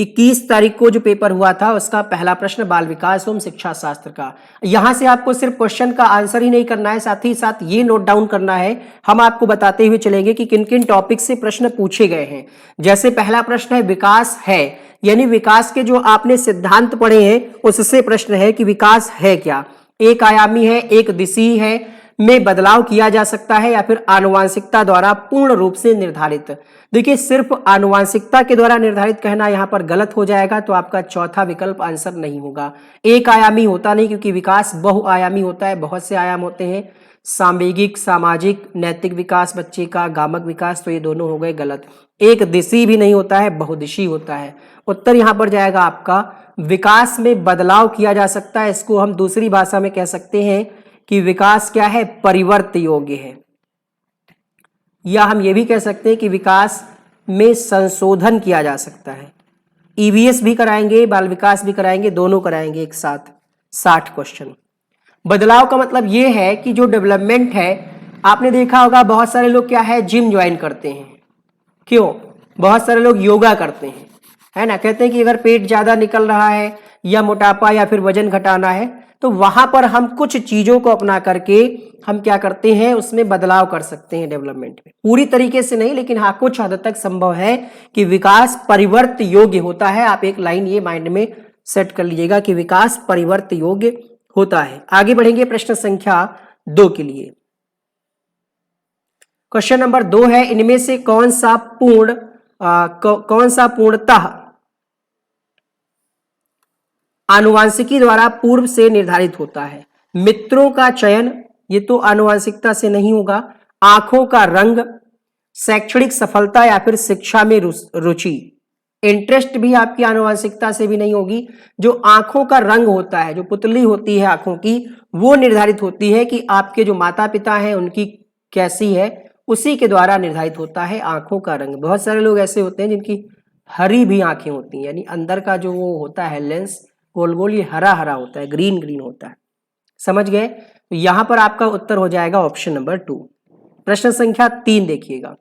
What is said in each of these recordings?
21 तारीख को जो पेपर हुआ था उसका पहला प्रश्न बाल विकास एवं शिक्षा शास्त्र का। यहां से आपको सिर्फ क्वेश्चन का आंसर ही नहीं करना है, साथ ही साथ ये नोट डाउन करना है। हम आपको बताते हुए चलेंगे कि किन किन टॉपिक से प्रश्न पूछे गए हैं। जैसे पहला प्रश्न है विकास है, यानी विकास के जो आपने सिद्धांत पढ़े हैं उससे प्रश्न है कि विकास है क्या। एक आयामी है, एक दिशीय है, में बदलाव किया जा सकता है या फिर आनुवांशिकता द्वारा पूर्ण रूप से निर्धारित। देखिए सिर्फ आनुवांशिकता के द्वारा निर्धारित कहना यहां पर गलत हो जाएगा, तो आपका चौथा विकल्प आंसर नहीं होगा। एक आयामी होता नहीं, क्योंकि विकास बहुआयामी होता है, बहुत से आयाम होते हैं, सांवेगिक, सामाजिक, नैतिक विकास बच्चे का, गामक विकास, तो ये दोनों हो गए गलत। एक दिशी भी नहीं होता है, बहुदिशी होता है। उत्तर यहां पर जाएगा आपका विकास में बदलाव किया जा सकता है। इसको हम दूसरी भाषा में कह सकते हैं कि विकास क्या है, परिवर्त योग्य है, या हम ये भी कह सकते हैं कि विकास में संशोधन किया जा सकता है। ईवीएस भी कराएंगे, बाल विकास भी कराएंगे, दोनों कराएंगे एक साथ। 60 क्वेश्चन। बदलाव का मतलब ये है कि जो डेवलपमेंट है, आपने देखा होगा बहुत सारे लोग क्या है जिम ज्वाइन करते हैं। क्यों? बहुत सारे लोग योगा करते हैं, है ना, कहते हैं कि अगर पेट ज्यादा निकल रहा है या मोटापा या फिर वजन घटाना है, तो वहां पर हम कुछ चीजों को अपना करके हम क्या करते हैं, उसमें बदलाव कर सकते हैं डेवलपमेंट में। पूरी तरीके से नहीं, लेकिन हाँ कुछ हद तक संभव है कि विकास परिवर्त योग्य होता है। आप एक लाइन ये माइंड में सेट कर लीजिएगा कि विकास परिवर्त योग्य होता है। आगे बढ़ेंगे प्रश्न संख्या 2 के लिए। क्वेश्चन नंबर 2 है, इनमें से कौन सा पूर्णतः आनुवांशिकी द्वारा पूर्व से निर्धारित होता है। मित्रों का चयन, ये तो आनुवांशिकता से नहीं होगा। आंखों का रंग, शैक्षणिक सफलता या फिर शिक्षा में रुचि। इंटरेस्ट भी आपकी आनुवांशिकता से भी नहीं होगी। जो आंखों का रंग होता है, जो पुतली होती है आंखों की, वो निर्धारित होती है कि आपके जो माता पिता हैं उनकी कैसी है, उसी के द्वारा निर्धारित होता है आंखों का रंग। बहुत सारे लोग ऐसे होते हैं जिनकी हरी भी आंखें होती हैं, यानी अंदर का जो वो होता है लेंस गोल गोल, ये हरा हरा होता है, ग्रीन ग्रीन होता है। समझ गए? तो यहां पर आपका उत्तर हो जाएगा ऑप्शन नंबर 2। प्रश्न संख्या 3 देखिएगा।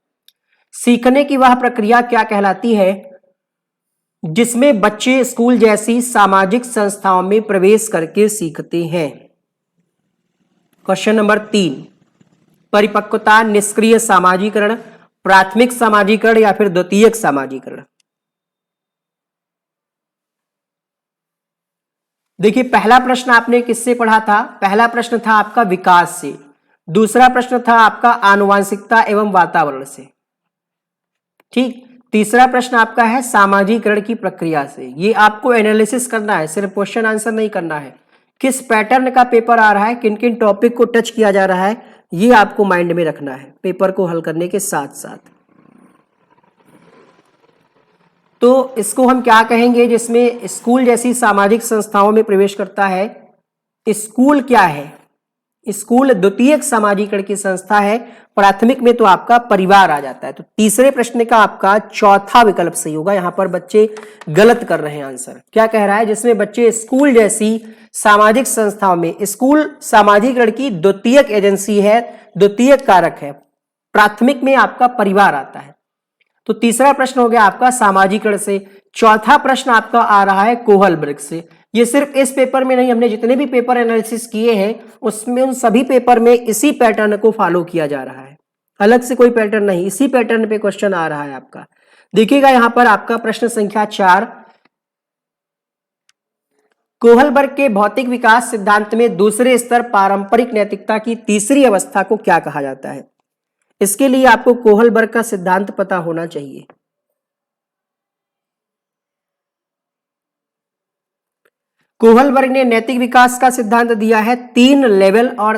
सीखने की वह प्रक्रिया क्या कहलाती है जिसमें बच्चे स्कूल जैसी सामाजिक संस्थाओं में प्रवेश करके सीखते हैं? क्वेश्चन नंबर 3, परिपक्वता, निष्क्रिय सामाजिकरण, प्राथमिक सामाजिकरण या फिर द्वितीयक सामाजिकरण। देखिए पहला प्रश्न आपने किससे पढ़ा था? पहला प्रश्न था आपका विकास से, दूसरा प्रश्न था आपका आनुवांशिकता एवं वातावरण से, ठीक। तीसरा प्रश्न आपका है सामाजिकरण की प्रक्रिया से। ये आपको एनालिसिस करना है, सिर्फ क्वेश्चन आंसर नहीं करना है। किस पैटर्न का पेपर आ रहा है, किन किन टॉपिक को टच किया जा रहा है, ये आपको माइंड में रखना है पेपर को हल करने के साथ साथ। तो इसको हम क्या कहेंगे जिसमें स्कूल जैसी सामाजिक संस्थाओं में प्रवेश करता है? स्कूल क्या है? स्कूल द्वितीयक सामाजिकरण की संस्था है। प्राथमिक में तो आपका परिवार आ जाता है। तो तीसरे प्रश्न का आपका चौथा विकल्प सही होगा। यहां पर बच्चे गलत कर रहे हैं आंसर। क्या कह रहा है? जिसमें बच्चे स्कूल जैसी सामाजिक संस्थाओं में, स्कूल सामाजिकरण की द्वितीयक एजेंसी है, द्वितीयक कारक है। प्राथमिक में आपका परिवार आता है। तो तीसरा प्रश्न हो गया आपका सामाजिकरण से। चौथा प्रश्न आपका आ रहा है कोहलबर्ग से। ये सिर्फ इस पेपर में नहीं, हमने जितने भी पेपर एनालिसिस किए हैं उसमें उन सभी पेपर में इसी पैटर्न को फॉलो किया जा रहा है, अलग से कोई पैटर्न नहीं, इसी पैटर्न पे क्वेश्चन आ रहा है आपका। देखिएगा यहां पर आपका प्रश्न संख्या 4, कोहलबर्ग के भौतिक विकास सिद्धांत में दूसरे स्तर पारंपरिक नैतिकता की तीसरी अवस्था को क्या कहा जाता है? इसके लिए आपको कोहलबर्ग का सिद्धांत पता होना चाहिए। कोहलबर्ग ने नैतिक विकास का सिद्धांत दिया है 3 लेवल, और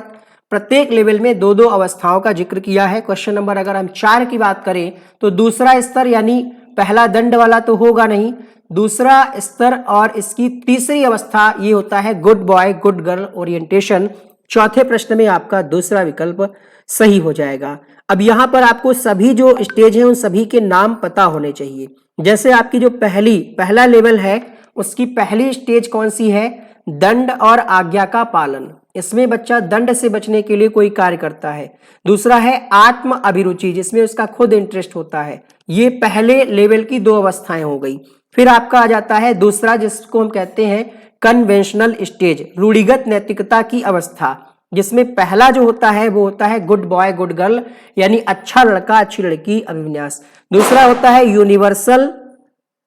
प्रत्येक लेवल में 2-2 अवस्थाओं का जिक्र किया है। क्वेश्चन नंबर अगर हम 4 की बात करें तो दूसरा स्तर, यानी पहला दंड वाला तो होगा नहीं, दूसरा स्तर और इसकी तीसरी अवस्था ये होता है good boy good girl orientation. चौथे प्रश्न में आपका दूसरा विकल्प सही हो जाएगा। अब यहां पर आपको सभी जो स्टेज हैं उन सभी के नाम पता होने चाहिए। जैसे आपकी जो पहला लेवल है उसकी पहली स्टेज कौन सी है? दंड और आज्ञा का पालन। इसमें बच्चा दंड से बचने के लिए कोई कार्य करता है। दूसरा है आत्म अभिरुचि, जिसमें उसका खुद इंटरेस्ट होता है। ये पहले लेवल की 2 अवस्थाएं हो गई। फिर आपका आ जाता है दूसरा, जिसको हम कहते हैं कन्वेंशनल स्टेज, रूढ़िगत नैतिकता की अवस्था, जिसमें पहला जो होता है वो होता है गुड बॉय गुड गर्ल, यानी अच्छा लड़का अच्छी लड़की अभिविन्यास। दूसरा होता है यूनिवर्सल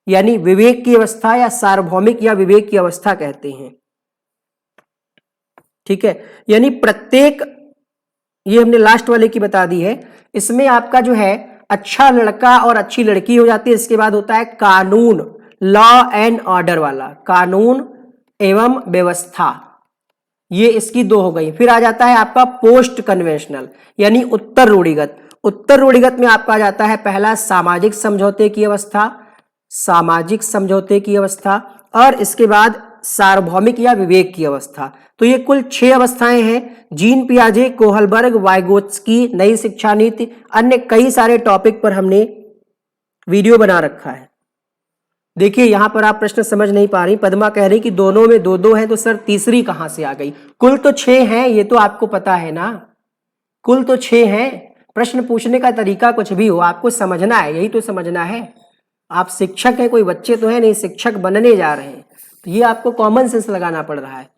यानी विवेक की अवस्था या सार्वभौमिक या विवेक की अवस्था कहते हैं। ठीक है, यानी प्रत्येक, ये हमने लास्ट वाले की बता दी है, इसमें आपका जो है अच्छा लड़का और अच्छी लड़की हो जाती है। इसके बाद होता है कानून, लॉ एंड ऑर्डर वाला, कानून एवं व्यवस्था, ये इसकी दो हो गई। फिर आ जाता है आपका पोस्ट कन्वेंशनल यानी उत्तर रूढ़िगत। उत्तर रूढ़िगत में आपका आ जाता है पहला सामाजिक समझौते की अवस्था, सामाजिक समझौते की अवस्था, और इसके बाद सार्वभौमिक या विवेक की अवस्था। तो ये कुल 6 अवस्थाएं हैं। जीन पियाजे, कोहलबर्ग, वाइगोत्स्की, नई शिक्षा नीति, अन्य कई सारे टॉपिक पर हमने वीडियो बना रखा है। देखिए यहां पर आप प्रश्न समझ नहीं पा रही, पद्मा कह रही कि दोनों में दो दो है, तो सर तीसरी कहां से आ गई? कुल तो 6 हैं, ये तो आपको पता है ना, कुल तो 6 हैं। प्रश्न पूछने का तरीका कुछ भी हो, आपको समझना है, यही तो समझना है। आप शिक्षक हैं, कोई बच्चे तो है नहीं, शिक्षक बनने जा रहे हैं, तो ये आपको कॉमन सेंस लगाना पड़ रहा है।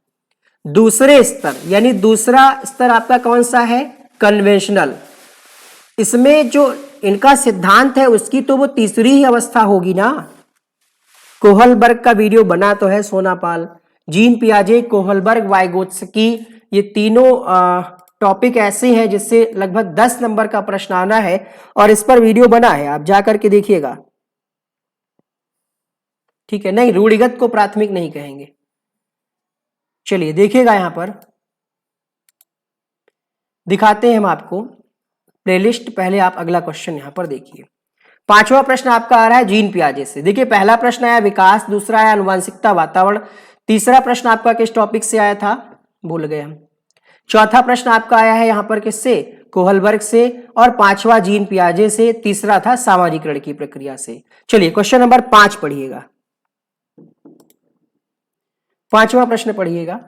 दूसरे स्तर यानी दूसरा स्तर आपका कौन सा है? कन्वेंशनल। इसमें जो इनका सिद्धांत है उसकी तो वो तीसरी ही अवस्था होगी ना। कोहलबर्ग का वीडियो बना तो है सोनापाल, जीन पियाजे, कोहलबर्ग, वाइगोत्स्की, ये तीनों टॉपिक ऐसे हैं जिससे लगभग 10 नंबर का प्रश्न आना है, और इस पर वीडियो बना है, आप जाकर के देखिएगा। ठीक है, नहीं रूढ़िगत को प्राथमिक नहीं कहेंगे। चलिए देखिएगा, यहां पर दिखाते हैं हम आपको प्लेलिस्ट। पहले आप अगला क्वेश्चन यहां पर देखिए। 5वां प्रश्न आपका आ रहा है जीन पियाजे से। देखिए पहला प्रश्न आया विकास, दूसरा आया आनुवंशिकता वातावरण, तीसरा प्रश्न आपका किस टॉपिक से आया था भूल गए हम, चौथा प्रश्न आपका आया है यहां पर किससे? कोहलबर्ग से, और 5वां जीन पियाजे से, तीसरा था सामाजिकरण की प्रक्रिया से। चलिए क्वेश्चन नंबर 5 पढ़िएगा, 5वां प्रश्न पढ़िएगा।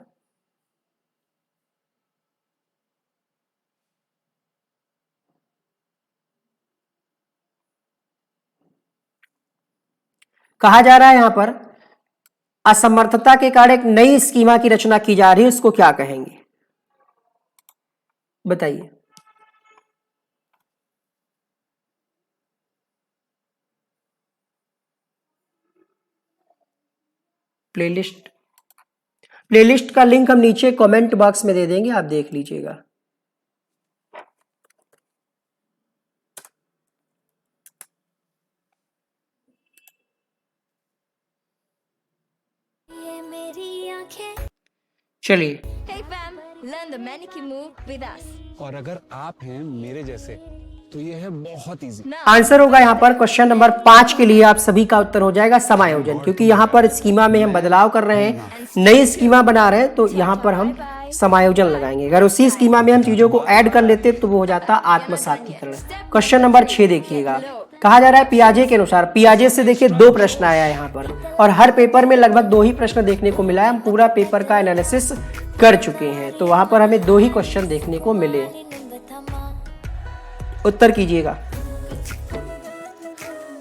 कहा जा रहा है यहां पर असमर्थता के कारण एक नई स्कीमा की रचना की जा रही है, उसको क्या कहेंगे बताइए? प्लेलिस्ट, प्लेलिस्ट का लिंक हम नीचे कमेंट बॉक्स में दे देंगे, आप देख लीजिएगा। चलिए और अगर आप हैं मेरे जैसे तो ये है बहुत इजी। आंसर होगा यहाँ पर क्वेश्चन नंबर 5 के लिए आप सभी का उत्तर हो जाएगा समायोजन, क्योंकि यहाँ पर स्कीमा में हम बदलाव कर रहे हैं, नई स्कीमा बना रहे हैं, तो यहाँ पर हम समायोजन लगाएंगे। अगर उसी स्कीमा में हम चीजों को ऐड कर लेते तो वो हो जाता आत्मसातीकरण। क्वेश्चन नंबर 6 देखिएगा, कहा जा रहा है पियाजे के अनुसार, पियाजे से देखिए 2 प्रश्न आया है यहाँ पर, और हर पेपर में लगभग 2 ही प्रश्न देखने को मिला है। हम पूरा पेपर का एनालिसिस कर चुके हैं, तो वहां पर हमें 2 ही क्वेश्चन देखने को मिले। उत्तर कीजिएगा।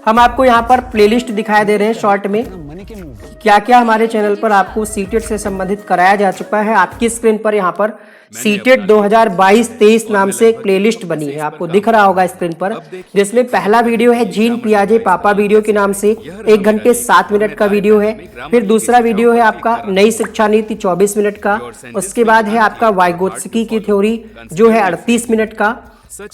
हम आपको यहाँ पर प्लेलिस्ट दिखाई दे रहे हैं शॉर्ट में, क्या क्या हमारे चैनल पर आपको सीटेट से संबंधित कराया जा चुका है। आपकी स्क्रीन पर यहाँ पर सीटेट 2022-23 नाम से एक प्लेलिस्ट बनी है, आपको दिख रहा होगा स्क्रीन पर, जिसमें पहला वीडियो है जीन पियाजे पापा वीडियो के नाम से 1 घंटे 7 मिनट का वीडियो है। फिर दूसरा वीडियो है आपका नई शिक्षा नीति 24 मिनट का। उसके बाद है आपका वाइगोत्स्की की थ्योरी जो है 38 मिनट का,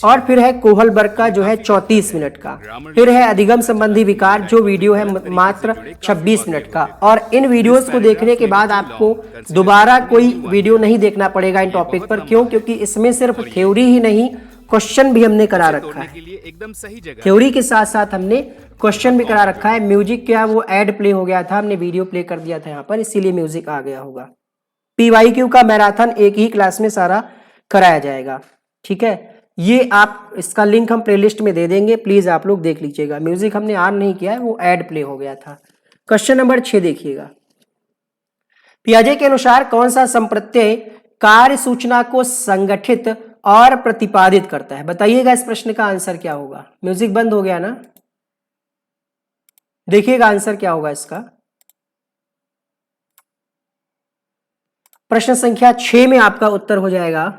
और फिर है कोहलबर्ग का जो है 34 मिनट का। फिर है अधिगम संबंधी विकार जो वीडियो है मात्र 26 मिनट का। और इन वीडियोस को देखने के बाद आपको दोबारा कोई वीडियो नहीं देखना पड़ेगा इन टॉपिक पर। क्यों? क्योंकि इसमें सिर्फ थ्योरी ही नहीं, क्वेश्चन भी हमने करा रखा है। थ्योरी के साथ साथ हमने क्वेश्चन भी करा रखा है। म्यूजिक क्या वो ऐड प्ले हो गया था, हमने वीडियो प्ले कर दिया था यहाँ पर, इसीलिए म्यूजिक आ गया होगा। PYQ का मैराथन एक ही क्लास में सारा कराया जाएगा। ठीक है, ये आप इसका लिंक हम प्लेलिस्ट में दे देंगे, प्लीज आप लोग देख लीजिएगा। म्यूजिक हमने ऑन नहीं किया है, वो ऐड प्ले हो गया था। क्वेश्चन नंबर 6 देखिएगा, पियाजे के अनुसार कौन सा संप्रत्यय कार्य सूचना को संगठित और प्रतिपादित करता है? बताइएगा इस प्रश्न का आंसर क्या होगा। म्यूजिक बंद हो गया ना? देखिएगा आंसर क्या होगा इसका। प्रश्न संख्या 6 में आपका उत्तर हो जाएगा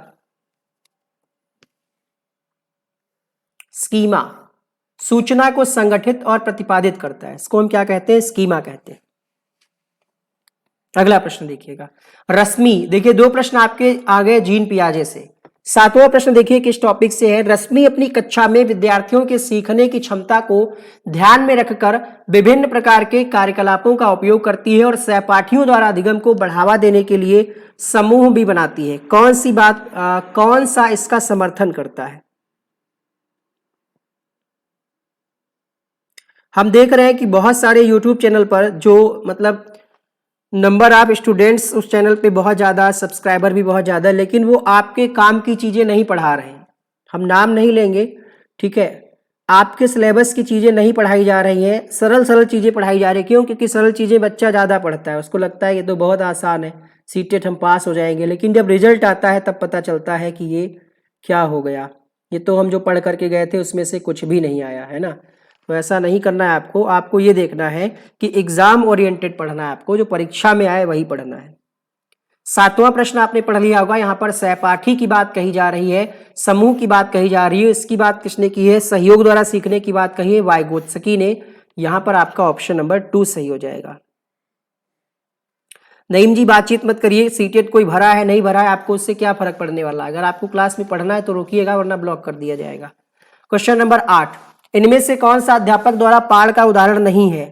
स्कीमा। सूचना को संगठित और प्रतिपादित करता है, इसको हम क्या कहते हैं, स्कीमा कहते हैं। अगला प्रश्न देखिएगा, रश्मि। देखिए दो प्रश्न आपके आ गए जीन पियाजे से। सातवां प्रश्न देखिए किस टॉपिक से है। रश्मि अपनी कक्षा में विद्यार्थियों के सीखने की क्षमता को ध्यान में रखकर विभिन्न प्रकार के कार्यकलापों का उपयोग करती है और सहपाठियों द्वारा अधिगम को बढ़ावा देने के लिए समूह भी बनाती है। कौन सा इसका समर्थन करता है? हम देख रहे हैं कि बहुत सारे YouTube चैनल पर जो मतलब नंबर ऑफ स्टूडेंट्स उस चैनल पे बहुत ज़्यादा, सब्सक्राइबर भी बहुत ज़्यादा, लेकिन वो आपके काम की चीज़ें नहीं पढ़ा रहे हैं। हम नाम नहीं लेंगे, ठीक है। आपके सिलेबस की चीज़ें नहीं पढ़ाई जा रही हैं, सरल सरल चीज़ें पढ़ाई जा रही हैं। क्यों? क्योंकि सरल चीज़ें बच्चा ज़्यादा पढ़ता है, उसको लगता है ये तो बहुत आसान है, सीटेट हम पास हो जाएंगे। लेकिन जब रिजल्ट आता है तब पता चलता है कि ये क्या हो गया, ये तो हम जो पढ़ करके गए थे उसमें से कुछ भी नहीं आया, है ना। तो ऐसा नहीं करना है आपको। आपको ये देखना है कि एग्जाम ओरिएंटेड पढ़ना है आपको, जो परीक्षा में आए वही पढ़ना है। सातवां प्रश्न आपने पढ़ लिया होगा। यहाँ पर सहपाठी की बात कही जा रही है, समूह की बात कही जा रही है। इसकी बात किसने की है? सहयोग द्वारा सीखने की बात कही है वाइगोत्स्की ने। यहाँ पर आपका ऑप्शन नंबर 2 सही हो जाएगा। नईम जी बातचीत मत करिए, सीटेट कोई भरा है नहीं भरा है, आपको उससे क्या फर्क पड़ने वाला है। अगर आपको क्लास में पढ़ना है तो रोकिएगा, वरना ब्लॉक कर दिया जाएगा। क्वेश्चन नंबर 8, इनमें से कौन सा अध्यापक द्वारा पाठ का उदाहरण नहीं है?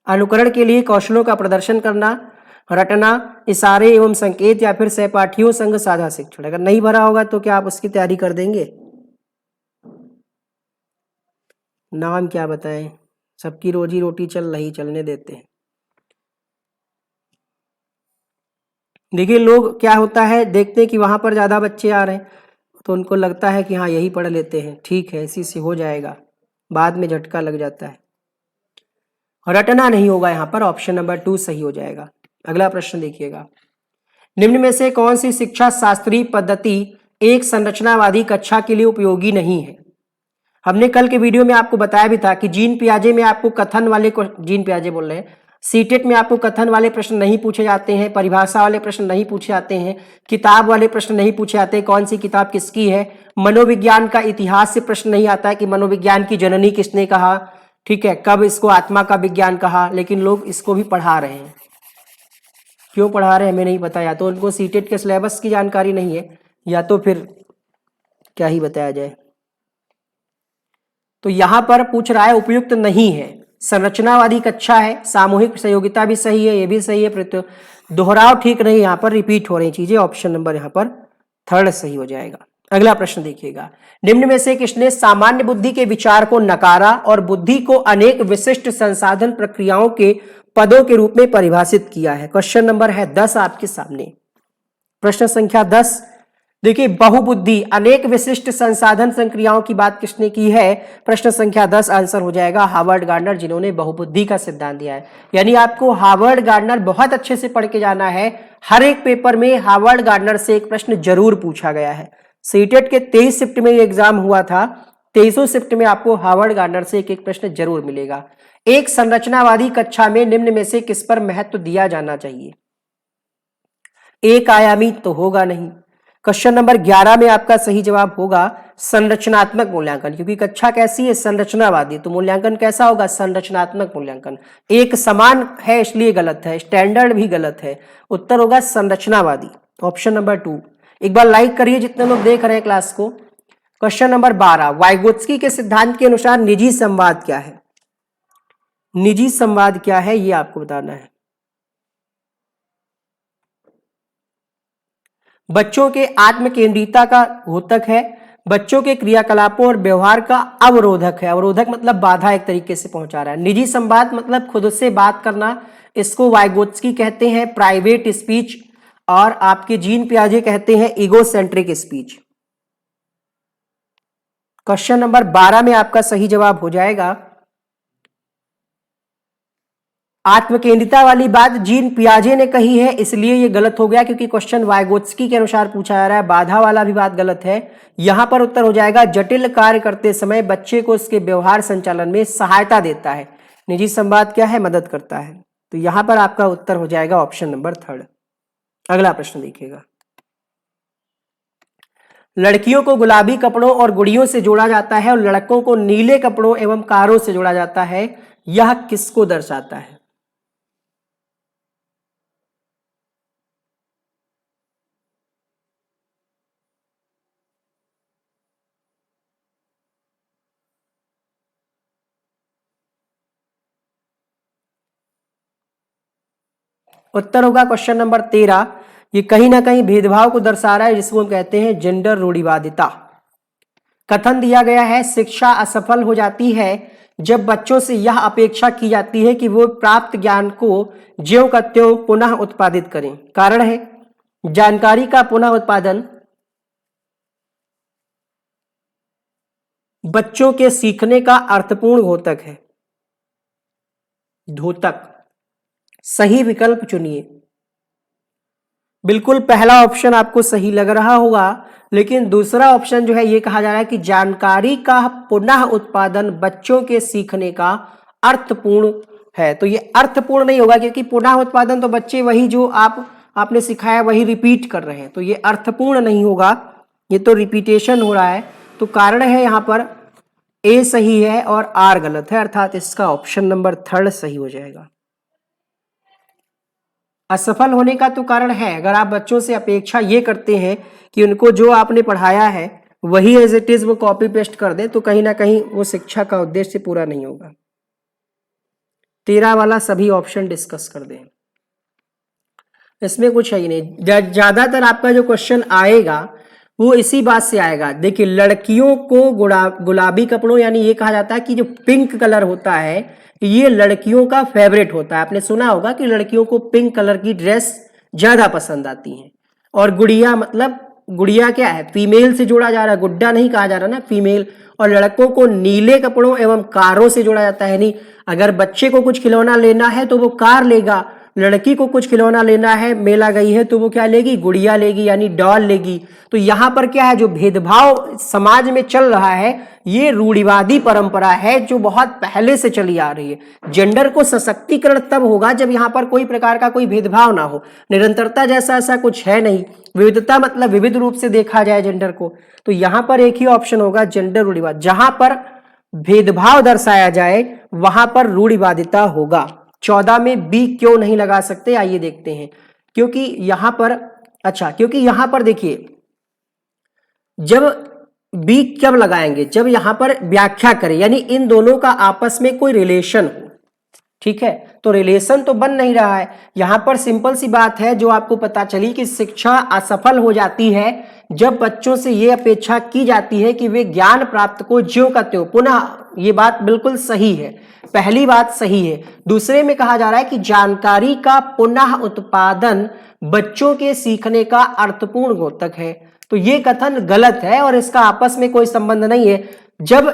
अनुकरण के लिए कौशलों का प्रदर्शन करना, रटना, इशारे एवं संकेत, या फिर सहपाठियों संग साझा शिक्षण। अगर नहीं भरा होगा तो क्या आप उसकी तैयारी कर देंगे? नाम क्या बताएं, सबकी रोजी रोटी चल रही, चलने देते हैं। देखिए लोग क्या होता है, देखते हैं कि वहां पर ज्यादा बच्चे आ रहे हैं तो उनको लगता है कि हाँ यही पढ़ लेते हैं, ठीक है इसी से हो जाएगा, बाद में झटका लग जाता है। रटना नहीं होगा, यहाँ पर ऑप्शन नंबर 2 सही हो जाएगा। अगला प्रश्न देखिएगा, निम्न में से कौन सी शिक्षा शास्त्रीय पद्धति एक संरचनावादी कक्षा के लिए उपयोगी नहीं है? हमने कल के वीडियो में आपको बताया भी था कि जीन पियाजे में आपको कथन वाले, जीन पियाजे बोल रहे हैं, सीटेट में आपको कथन वाले प्रश्न नहीं पूछे जाते हैं, परिभाषा वाले प्रश्न नहीं पूछे जाते हैं, किताब वाले प्रश्न नहीं पूछे जाते हैं, कौन सी किताब किसकी है, मनोविज्ञान का इतिहास से प्रश्न नहीं आता है कि मनोविज्ञान की जननी किसने कहा, ठीक है, कब इसको आत्मा का विज्ञान कहा। लेकिन लोग इसको भी पढ़ा रहे हैं। क्यों पढ़ा रहे हैं हमें नहीं पता, या तो उनको सीटेट के सिलेबस की जानकारी नहीं है, या तो फिर क्या ही बताया जाए। तो यहां पर पूछ रहा है उपयुक्त नहीं है, संरचनावादी कक्षा है, सामूहिक सहयोगिता भी सही है, ये भी सही है, दोहराव ठीक नहीं, यहां पर रिपीट हो रही चीजें। ऑप्शन नंबर यहां पर 3 सही हो जाएगा। अगला प्रश्न देखिएगा, निम्न में से किसने सामान्य बुद्धि के विचार को नकारा और बुद्धि को अनेक विशिष्ट संसाधन प्रक्रियाओं के पदों के रूप में परिभाषित किया है? क्वेश्चन नंबर है 10 आपके सामने। प्रश्न संख्या 10 देखिए, बहुबुद्धि अनेक विशिष्ट संसाधन संक्रियाओं की बात किसने की है? प्रश्न संख्या 10 आंसर हो जाएगा हार्वर्ड गार्डनर, जिन्होंने बहुबुद्धि का सिद्धांत दिया है। यानी आपको हार्वर्ड गार्डनर बहुत अच्छे से पढ़ के जाना है। हर एक पेपर में हार्वर्ड गार्डनर से एक प्रश्न जरूर पूछा गया है। सीटेट के 23 शिफ्ट में एग्जाम हुआ था, 23 शिफ्ट में आपको हार्वर्ड गार्डनर से एक एक प्रश्न जरूर मिलेगा। एक संरचनावादी कक्षा में निम्न में से किस पर महत्व दिया जाना चाहिए? एक आयामी तो होगा नहीं। क्वेश्चन नंबर 11 में आपका सही जवाब होगा संरचनात्मक मूल्यांकन, क्योंकि कक्षा कैसी है? संरचनावादी, तो मूल्यांकन कैसा होगा? संरचनात्मक मूल्यांकन। एक समान है इसलिए गलत है, स्टैंडर्ड भी गलत है, उत्तर होगा संरचनावादी, ऑप्शन नंबर 2। एक बार लाइक करिए जितने लोग देख रहे हैं क्लास को। क्वेश्चन नंबर 12, वाइगोत्स्की के सिद्धांत के अनुसार निजी संवाद क्या है? निजी संवाद क्या है ये आपको बताना है। बच्चों के आत्म केंद्रितता का घोतक है, बच्चों के क्रियाकलापों और व्यवहार का अवरोधक है। अवरोधक मतलब बाधा एक तरीके से पहुंचा रहा है। निजी संवाद मतलब खुद से बात करना, इसको वाइगोत्स्की कहते हैं प्राइवेट स्पीच, और आपके जीन पियाजे कहते हैं ईगोसेंट्रिक स्पीच। क्वेश्चन नंबर 12 में आपका सही जवाब हो जाएगा आत्मकेंद्रिता वाली बात जीन पियाजे ने कही है, इसलिए ये गलत हो गया, क्योंकि क्वेश्चन वाइगोत्स्की के अनुसार पूछा जा रहा है। बाधा वाला भी बात गलत है। यहां पर उत्तर हो जाएगा जटिल कार्य करते समय बच्चे को उसके व्यवहार संचालन में सहायता देता है। निजी संवाद क्या है? मदद करता है। तो यहां पर आपका उत्तर हो जाएगा ऑप्शन नंबर 3। अगला प्रश्न देखिएगा। लड़कियों को गुलाबी कपड़ों और गुड़ियों से जोड़ा जाता है और लड़कों को नीले कपड़ों एवं कारों से जोड़ा जाता है, यह किसको दर्शाता है? उत्तर होगा क्वेश्चन नंबर 13। ये कहीं ना कहीं भेदभाव को दर्शा रहा है, जिसको हम कहते हैं जेंडर रूढ़िवादिता। कथन दिया गया है, शिक्षा असफल हो जाती है जब बच्चों से यह अपेक्षा की जाती है कि वो प्राप्त ज्ञान को ज्यों का त्यों पुनः उत्पादित करें। कारण है, जानकारी का पुनः उत्पादन बच्चों के सीखने का अर्थपूर्ण घोतक है। द्योतक। सही विकल्प चुनिए। बिल्कुल पहला ऑप्शन आपको सही लग रहा होगा, लेकिन दूसरा ऑप्शन जो है ये कहा जा रहा है कि जानकारी का पुनः उत्पादन बच्चों के सीखने का अर्थपूर्ण है। तो ये अर्थपूर्ण नहीं होगा, क्योंकि पुनः उत्पादन तो बच्चे वही जो आपने सिखाया वही रिपीट कर रहे हैं, तो ये अर्थपूर्ण नहीं होगा, ये तो रिपीटेशन हो रहा है। तो कारण है यहाँ पर ए सही है और आर गलत है, अर्थात इसका ऑप्शन नंबर 3 सही हो जाएगा। असफल होने का तो कारण है, अगर आप बच्चों से अपेक्षा ये करते हैं कि उनको जो आपने पढ़ाया है वही एज इट इज वो कॉपी पेस्ट कर दे, तो कहीं ना कहीं वो शिक्षा का उद्देश्य पूरा नहीं होगा। 13 वाला सभी ऑप्शन डिस्कस कर दें, इसमें कुछ है ही नहीं। ज्यादातर आपका जो क्वेश्चन आएगा वो इसी बात से आएगा। देखिए, लड़कियों को गुलाबी कपड़ों, यानी ये कहा जाता है कि जो पिंक कलर होता है ये लड़कियों का फेवरेट होता है। आपने सुना होगा कि लड़कियों को पिंक कलर की ड्रेस ज्यादा पसंद आती है। और गुड़िया, मतलब गुड़िया क्या है? फीमेल से जोड़ा जा रहा है, गुड्डा नहीं कहा जा रहा ना, फीमेल। और लड़कों को नीले कपड़ों एवं कारों से जोड़ा जाता है। नहीं, अगर बच्चे को कुछ खिलौना लेना है तो वो कार लेगा, लड़की को कुछ खिलौना लेना है, मेला गई है, तो वो क्या लेगी? गुड़िया लेगी, यानी डॉल लेगी। तो यहां पर क्या है, जो भेदभाव समाज में चल रहा है ये रूढ़िवादी परंपरा है जो बहुत पहले से चली आ रही है। जेंडर को सशक्तिकरण तब होगा जब यहां पर कोई प्रकार का कोई भेदभाव ना हो। निरंतरता जैसा ऐसा कुछ है नहीं, विविधता मतलब विविध रूप से देखा जाए जेंडर को। तो यहां पर एक ही ऑप्शन होगा, जेंडर रूढ़िवाद। जहां पर भेदभाव दर्शाया जाए वहां पर रूढ़िवादिता होगा। 14 में बी क्यों नहीं लगा सकते, आइए देखते हैं। क्योंकि यहां पर, अच्छा, क्योंकि यहां पर देखिए, जब बी कब लगाएंगे? जब यहां पर व्याख्या करें, यानी इन दोनों का आपस में कोई रिलेशन हो। ठीक है, तो रिलेशन तो बन नहीं रहा है। यहां पर सिंपल सी बात है जो आपको पता चली कि शिक्षा असफल हो जाती है जब बच्चों से यह अपेक्षा की जाती है कि वे ज्ञान प्राप्त को ज्यों का त्यों पुनः, ये बात बिल्कुल सही है, पहली बात सही है। दूसरे में कहा जा रहा है कि जानकारी का पुनः उत्पादन बच्चों के सीखने का अर्थपूर्ण घोतक है। तो ये कथन गलत है और इसका आपस में कोई संबंध नहीं है। जब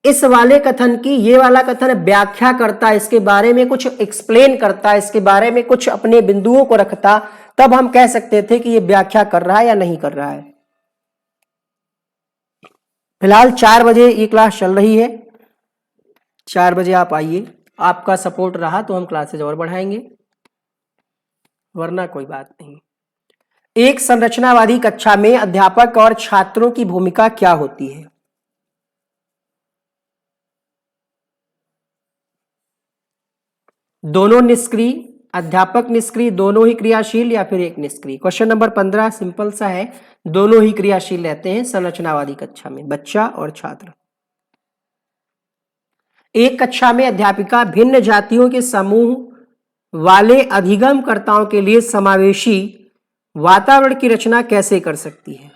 इस वाले कथन की ये वाला कथन व्याख्या करता, इसके बारे में कुछ एक्सप्लेन करता, इसके बारे में कुछ अपने बिंदुओं को रखता, तब हम कह सकते थे कि ये व्याख्या कर रहा है या नहीं कर रहा है। फिलहाल 4 बजे ये क्लास चल रही है, 4 बजे आप आइए। आपका सपोर्ट रहा तो हम क्लासेज और बढ़ाएंगे, वरना कोई बात नहीं। एक संरचनावादी कक्षा में अध्यापक और छात्रों की भूमिका क्या होती है? दोनों निष्क्रिय, अध्यापक निष्क्रिय, दोनों ही क्रियाशील, या फिर एक निष्क्रिय। क्वेश्चन नंबर 15 सिंपल सा है, दोनों ही क्रियाशील रहते हैं संरचनावादी कक्षा में, बच्चा और छात्र। एक कक्षा में अध्यापिका भिन्न जातियों के समूह वाले अधिगमकर्ताओं के लिए समावेशी वातावरण की रचना कैसे कर सकती है?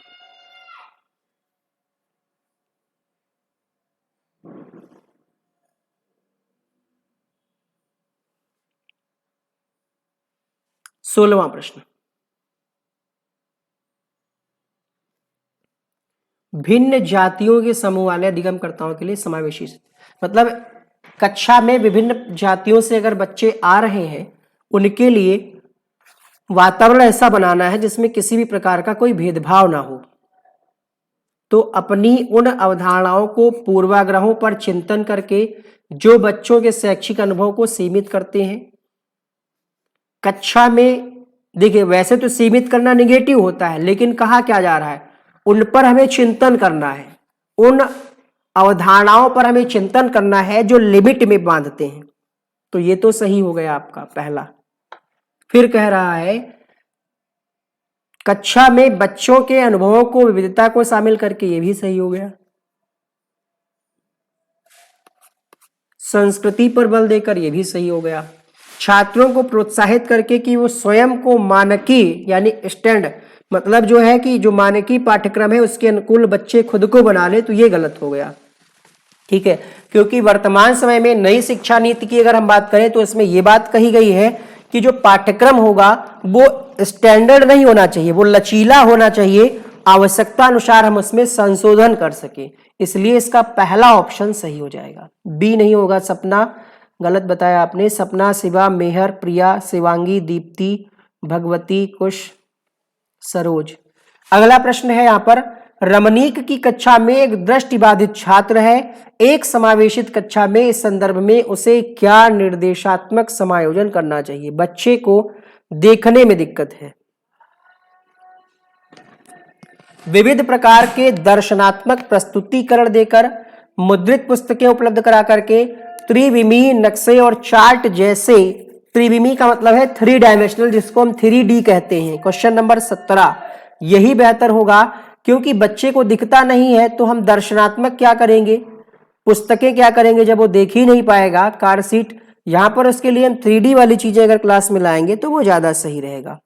सोलहवां प्रश्न, भिन्न जातियों के समूह वाले अधिगमकर्ताओं के लिए समावेशी, मतलब कक्षा में विभिन्न जातियों से अगर बच्चे आ रहे हैं उनके लिए वातावरण ऐसा बनाना है जिसमें किसी भी प्रकार का कोई भेदभाव ना हो। तो अपनी उन अवधारणाओं को पूर्वाग्रहों पर चिंतन करके जो बच्चों के शैक्षिक अनुभव को सीमित करते हैं। कक्षा में देखिए, वैसे तो सीमित करना निगेटिव होता है, लेकिन कहा क्या जा रहा है, उन पर हमें चिंतन करना है, उन अवधारणाओं पर हमें चिंतन करना है जो लिमिट में बांधते हैं। तो ये तो सही हो गया आपका पहला। फिर कह रहा है कक्षा में बच्चों के अनुभवों को, विविधता को शामिल करके, ये भी सही हो गया। संस्कृति पर बल देकर, ये भी सही हो गया। छात्रों को प्रोत्साहित करके कि वो स्वयं को मानकी यानी स्टैंड, मतलब जो है कि जो मानकी पाठ्यक्रम है उसके अनुकूल बच्चे खुद को बना ले, तो ये गलत हो गया। ठीक है, क्योंकि वर्तमान समय में नई शिक्षा नीति की अगर हम बात करें तो इसमें यह बात कही गई है कि जो पाठ्यक्रम होगा वो स्टैंडर्ड नहीं होना चाहिए, वो लचीला होना चाहिए, आवश्यकता अनुसार हम उसमें संशोधन कर सके। इसलिए इसका पहला ऑप्शन सही हो जाएगा, बी नहीं होगा। सपना गलत बताया आपने। सपना, शिवा, मेहर, प्रिया, शिवांगी, दीप्ति, भगवती, कुश, सरोज। अगला प्रश्न है यहाँ पर, रमणीक की कक्षा में एक दृष्टिबाधित छात्र है, एक समावेशित कक्षा में, इस संदर्भ में उसे क्या निर्देशात्मक समायोजन करना चाहिए। बच्चे को देखने में दिक्कत है, विविध प्रकार के दर्शनात्मक प्रस्तुतिकरण देकर, मुद्रित पुस्तकें उपलब्ध करा करके, त्रिविमीय नक्शे और चार्ट जैसे, त्रिविमीय का मतलब है 3 डायमेंशनल, जिसको हम 3D कहते हैं। क्वेश्चन नंबर 17 यही बेहतर होगा, क्योंकि बच्चे को दिखता नहीं है तो हम दर्शनात्मक क्या करेंगे, पुस्तकें क्या करेंगे, जब वो देख ही नहीं पाएगा। कार सीट, यहां पर उसके लिए हम 3D वाली चीजें अगर क्लास में लाएंगे तो वो ज्यादा सही रहेगा।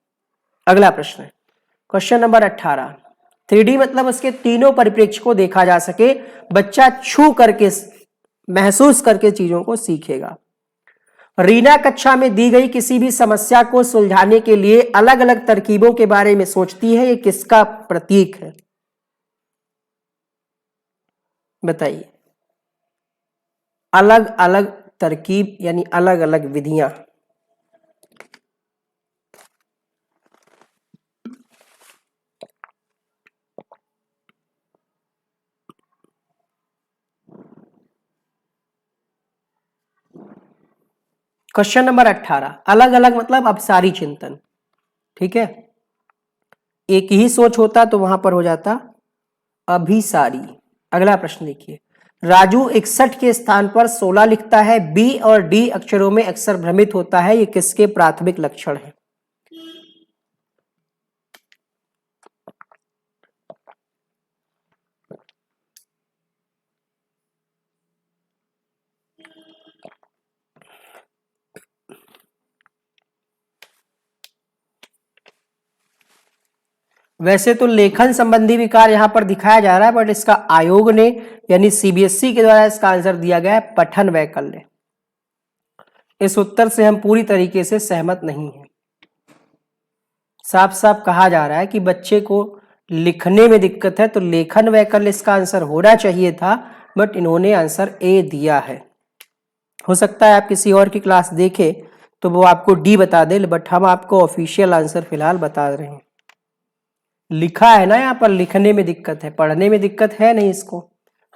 अगला प्रश्न है क्वेश्चन नंबर 18। 3D मतलब उसके तीनों परिप्रेक्ष्य को देखा जा सके, बच्चा छू करके, महसूस करके चीजों को सीखेगा। रीना कक्षा में दी गई किसी भी समस्या को सुलझाने के लिए अलग अलग तरकीबों के बारे में सोचती है, ये किसका प्रतीक है, बताइए। अलग अलग तरकीब यानी अलग अलग विधियां। क्वेश्चन नंबर 18, अलग अलग मतलब अभिसारी चिंतन। ठीक है, एक ही सोच होता तो वहां पर हो जाता अभिसारी। अगला प्रश्न देखिए, राजू 61 के स्थान पर 16 लिखता है, बी और डी अक्षरों में अक्सर भ्रमित होता है, ये किसके प्राथमिक लक्षण है। वैसे तो लेखन संबंधी विकार यहां पर दिखाया जा रहा है, बट इसका आयोग ने यानी सीबीएसई के द्वारा इसका आंसर दिया गया है पठन वैकल्य। इस उत्तर से हम पूरी तरीके से सहमत नहीं हैं। साफ साफ कहा जा रहा है कि बच्चे को लिखने में दिक्कत है, तो लेखन वैकल्य इसका आंसर होना चाहिए था, बट इन्होंने आंसर ए दिया है। हो सकता है आप किसी और की क्लास देखें तो वो आपको डी बता दे, बट हम आपको ऑफिशियल आंसर फिलहाल बता रहे हैं। लिखा है ना यहाँ पर, लिखने में दिक्कत है, पढ़ने में दिक्कत है नहीं इसको।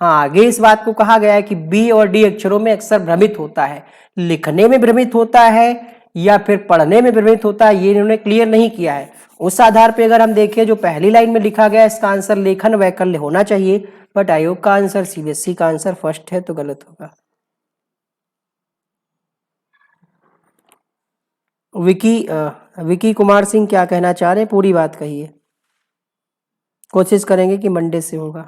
हाँ, आगे इस बात को कहा गया है कि बी और डी अक्षरों में अक्सर भ्रमित होता है, लिखने में भ्रमित होता है या फिर पढ़ने में भ्रमित होता है, ये इन्होंने क्लियर नहीं किया है। उस आधार पर अगर हम देखें, जो पहली लाइन में लिखा गया इसका आंसर लेखन वैकल्य होना चाहिए, बट आयोग का आंसर, सीबीएसई का आंसर फर्स्ट है, तो गलत होगा। विकी कुमार सिंह क्या कहना चाह रहे हैं, पूरी बात कहिए। कोशिश करेंगे कि मंडे से होगा।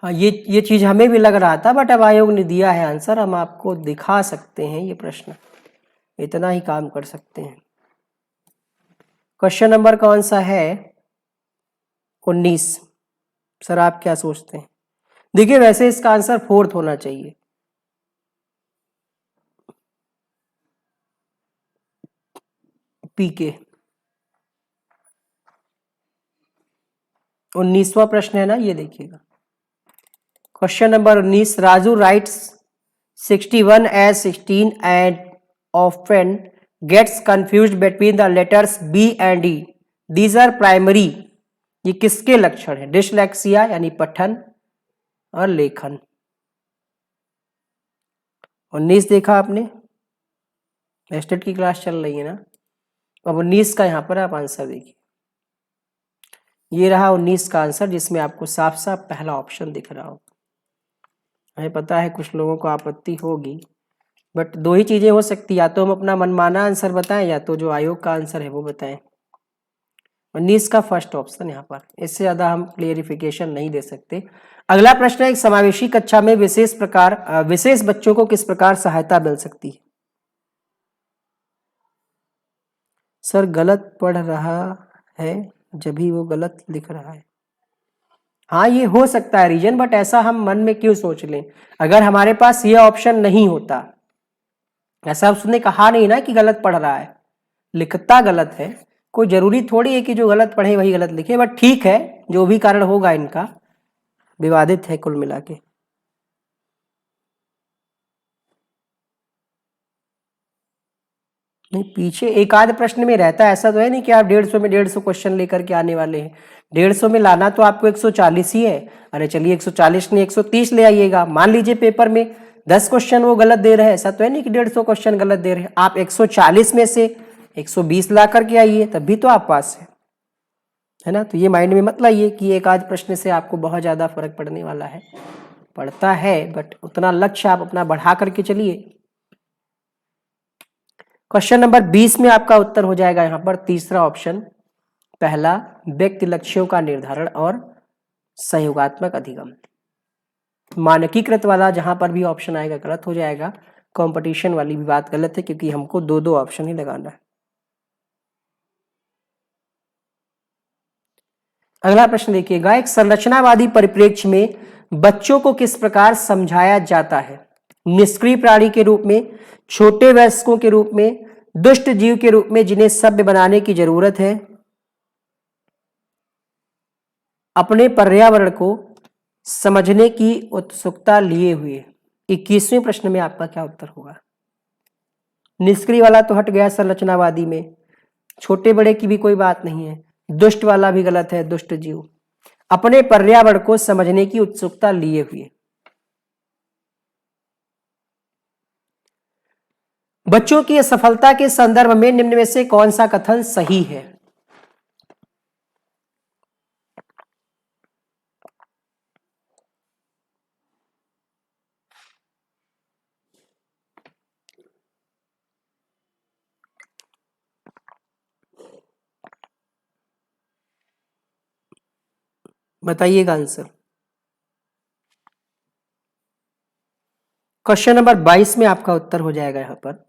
हाँ, ये चीज हमें भी लग रहा था, बट अब आयोग ने दिया है आंसर, हम आपको दिखा सकते हैं ये प्रश्न, इतना ही काम कर सकते हैं। क्वेश्चन नंबर कौन सा है, 19। सर आप क्या सोचते हैं। देखिए, वैसे इसका आंसर 4th होना चाहिए। पीके 19वां प्रश्न है ना, ये देखिएगा। Question number 19, Raju rights 61 as 16 and often gets confused between the letters B and D. These are primary. ये किसके लक्षण है, डिसलेक्सिया यानी पठन और लेखन। 19 देखा आपने, एस्टेट की क्लास चल रही है ना। अब 19 का यहाँ पर आप आंसर देखिए, ये रहा 19 का आंसर, जिसमें आपको साफ साफ पहला ऑप्शन दिख रहा हो। हमें पता है कुछ लोगों को आपत्ति होगी, बट दो ही चीजें हो सकती, या तो हम अपना मनमाना आंसर बताएं या तो जो आयोग का आंसर है वो बताएं। 19 का फर्स्ट ऑप्शन यहाँ पर, इससे ज्यादा हम क्लियरिफिकेशन नहीं दे सकते। अगला प्रश्न है, एक समावेशी कक्षा में विशेष बच्चों को किस प्रकार सहायता मिल सकती है। सर गलत पढ़ रहा है जब भी वो गलत लिख रहा है। हाँ ये हो सकता है रीजन, बट ऐसा हम मन में क्यों सोच लें। अगर हमारे पास ये ऑप्शन नहीं होता, ऐसा उसने कहा नहीं ना कि गलत पढ़ रहा है, लिखता गलत है, कोई जरूरी थोड़ी है कि जो गलत पढ़े वही गलत लिखे। बट ठीक है, जो भी कारण होगा इनका विवादित है कुल मिला के। नहीं, पीछे एक आध प्रश्न में रहता है, ऐसा तो है नहीं कि आप 150 में 150 क्वेश्चन लेकर के आने वाले हैं। 150 में लाना तो आपको 140 ही है। अरे चलिए 140 नहीं 130 ले आइएगा। मान लीजिए पेपर में 10 क्वेश्चन वो गलत दे रहे हैं, ऐसा तो है नहीं कि 150 क्वेश्चन गलत दे रहे हैं। आप 140 में से 120 ला करके आइए, तब भी तो आप पास है ना। तो ये माइंड में मत लाइए कि एक आध प्रश्न से आपको बहुत ज्यादा फर्क पड़ने वाला है। पड़ता है, बट उतना लक्ष्य आप अपना बढ़ा करके चलिए। क्वेश्चन नंबर 20 में आपका उत्तर हो जाएगा यहां पर तीसरा ऑप्शन, पहला व्यक्ति लक्ष्यों का निर्धारण और सहयोगात्मक अधिगम। मानकीकृत वाला जहां पर भी ऑप्शन आएगा गलत हो जाएगा। कंपटीशन वाली भी बात गलत है, क्योंकि हमको दो दो ऑप्शन ही लगाना है। अगला प्रश्न देखिएगा, एक संरचनावादी परिप्रेक्ष्य में बच्चों को किस प्रकार समझाया जाता है। निष्क्रिय प्राणी के रूप में, छोटे वयस्कों के रूप में, दुष्ट जीव के रूप में जिन्हें सभ्य बनाने की जरूरत है, अपने पर्यावरण को समझने की उत्सुकता लिए हुए। 21वें प्रश्न में आपका क्या उत्तर होगा। निष्क्रिय वाला तो हट गया संरचनावादी में, छोटे बड़े की भी कोई बात नहीं है, दुष्ट वाला भी गलत है, दुष्ट जीव। अपने पर्यावरण को समझने की उत्सुकता लिए हुए। बच्चों की असफलता के संदर्भ में निम्न में से कौन सा कथन सही है। बताइएगा आंसर। क्वेश्चन नंबर 22 में आपका उत्तर हो जाएगा यहां पर,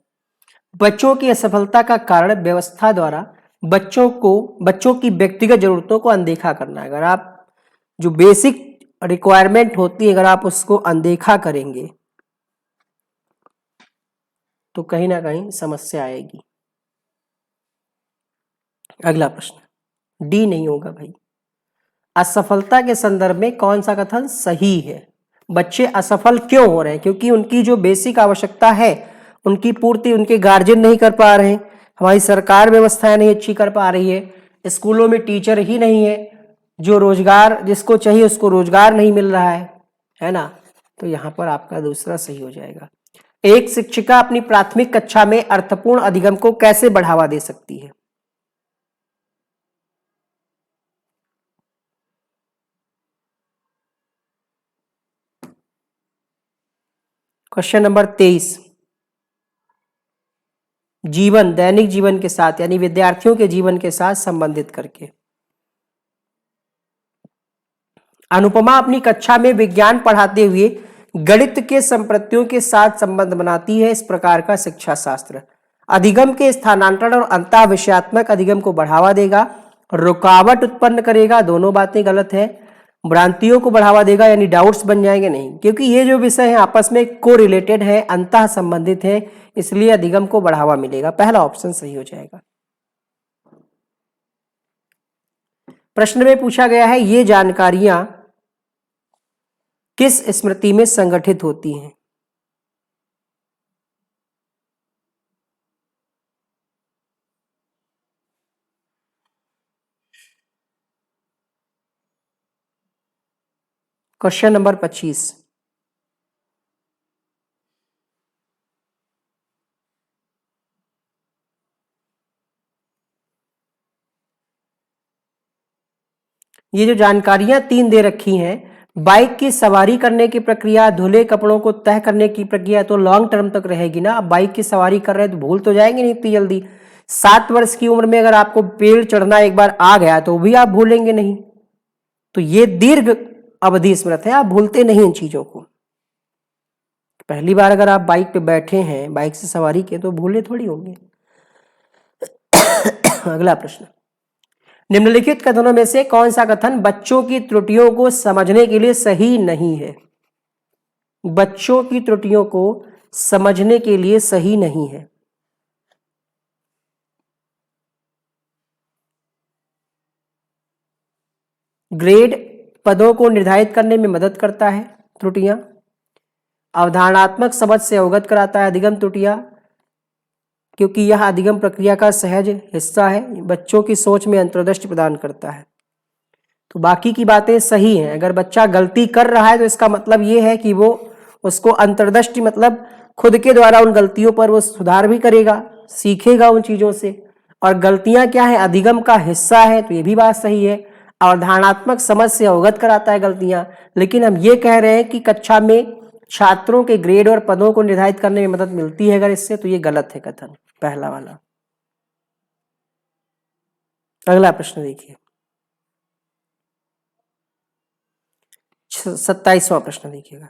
बच्चों की असफलता का कारण व्यवस्था द्वारा बच्चों की व्यक्तिगत जरूरतों को अनदेखा करना है। अगर आप जो बेसिक रिक्वायरमेंट होती है अगर आप उसको अनदेखा करेंगे तो कहीं ना कहीं समस्या आएगी। अगला प्रश्न, डी नहीं होगा भाई। असफलता के संदर्भ में कौन सा कथन सही है। बच्चे असफल क्यों हो रहे हैं, क्योंकि उनकी जो बेसिक आवश्यकता है उनकी पूर्ति उनके गार्जियन नहीं कर पा रहे हैं, हमारी सरकार व्यवस्थाएं नहीं अच्छी कर पा रही है, स्कूलों में टीचर ही नहीं है, जो रोजगार जिसको चाहिए उसको रोजगार नहीं मिल रहा है ना। तो यहां पर आपका दूसरा सही हो जाएगा। एक शिक्षिका अपनी प्राथमिक कक्षा में अर्थपूर्ण अधिगम को कैसे बढ़ावा दे सकती है। क्वेश्चन नंबर 23, दैनिक जीवन के साथ यानी विद्यार्थियों के जीवन के साथ संबंधित करके। अनुपमा अपनी कक्षा में विज्ञान पढ़ाते हुए गणित के संप्रत्यों के साथ संबंध बनाती है। इस प्रकार का शिक्षा शास्त्र अधिगम के स्थानांतरण और अंतः विषयात्मक अधिगम को बढ़ावा देगा, रुकावट उत्पन्न करेगा, दोनों बातें गलत है। भ्रांतियों को बढ़ावा देगा यानी डाउट्स बन जाएंगे, नहीं, क्योंकि ये जो विषय है आपस में को रिलेटेड है, अंतः संबंधित है, इसलिए अधिगम को बढ़ावा मिलेगा। पहला ऑप्शन सही हो जाएगा। प्रश्न में पूछा गया है, ये जानकारियां किस स्मृति में संगठित होती हैं। क्वेश्चन नंबर 25, ये जो जानकारियां 3 दे रखी हैं, बाइक की सवारी करने की प्रक्रिया, धुले कपड़ों को तह करने की प्रक्रिया, तो लॉन्ग टर्म तक रहेगी ना। अब बाइक की सवारी कर रहे हैं तो भूल तो जाएंगे नहीं इतनी जल्दी। 7 वर्ष की उम्र में अगर आपको पेड़ चढ़ना एक बार आ गया तो भी आप भूलेंगे नहीं। तो ये दीर्घ अवधि स्मृति है, आप भूलते नहीं इन चीजों को। पहली बार अगर आप बाइक पे बैठे हैं, बाइक से सवारी के, तो भूले थोड़ी होंगे। अगला प्रश्न, निम्नलिखित कथनों में से कौन सा कथन बच्चों की त्रुटियों को समझने के लिए सही नहीं है? बच्चों की त्रुटियों को समझने के लिए सही नहीं है। ग्रेड पदों को निर्धारित करने में मदद करता है त्रुटियां। अवधारणात्मक समझ से अवगत कराता है अधिगम त्रुटियां, क्योंकि यह अधिगम प्रक्रिया का सहज हिस्सा है। बच्चों की सोच में अंतर्दृष्टि प्रदान करता है। तो बाकी की बातें सही हैं। अगर बच्चा गलती कर रहा है तो इसका मतलब ये है कि वो उसको अंतर्दृष्टि मतलब खुद के द्वारा उन गलतियों पर वो सुधार भी करेगा, सीखेगा उन चीजों से। और गलतियां क्या है? अधिगम का हिस्सा है, तो ये भी बात सही है। अवधारणात्मक समझ से अवगत कराता है गलतियां। लेकिन हम ये कह रहे हैं कि कक्षा में छात्रों के ग्रेड और पदों को निर्धारित करने में मदद मिलती है अगर इससे, तो ये गलत है कथन पहला वाला। अगला प्रश्न देखिए, 27वां प्रश्न देखिएगा।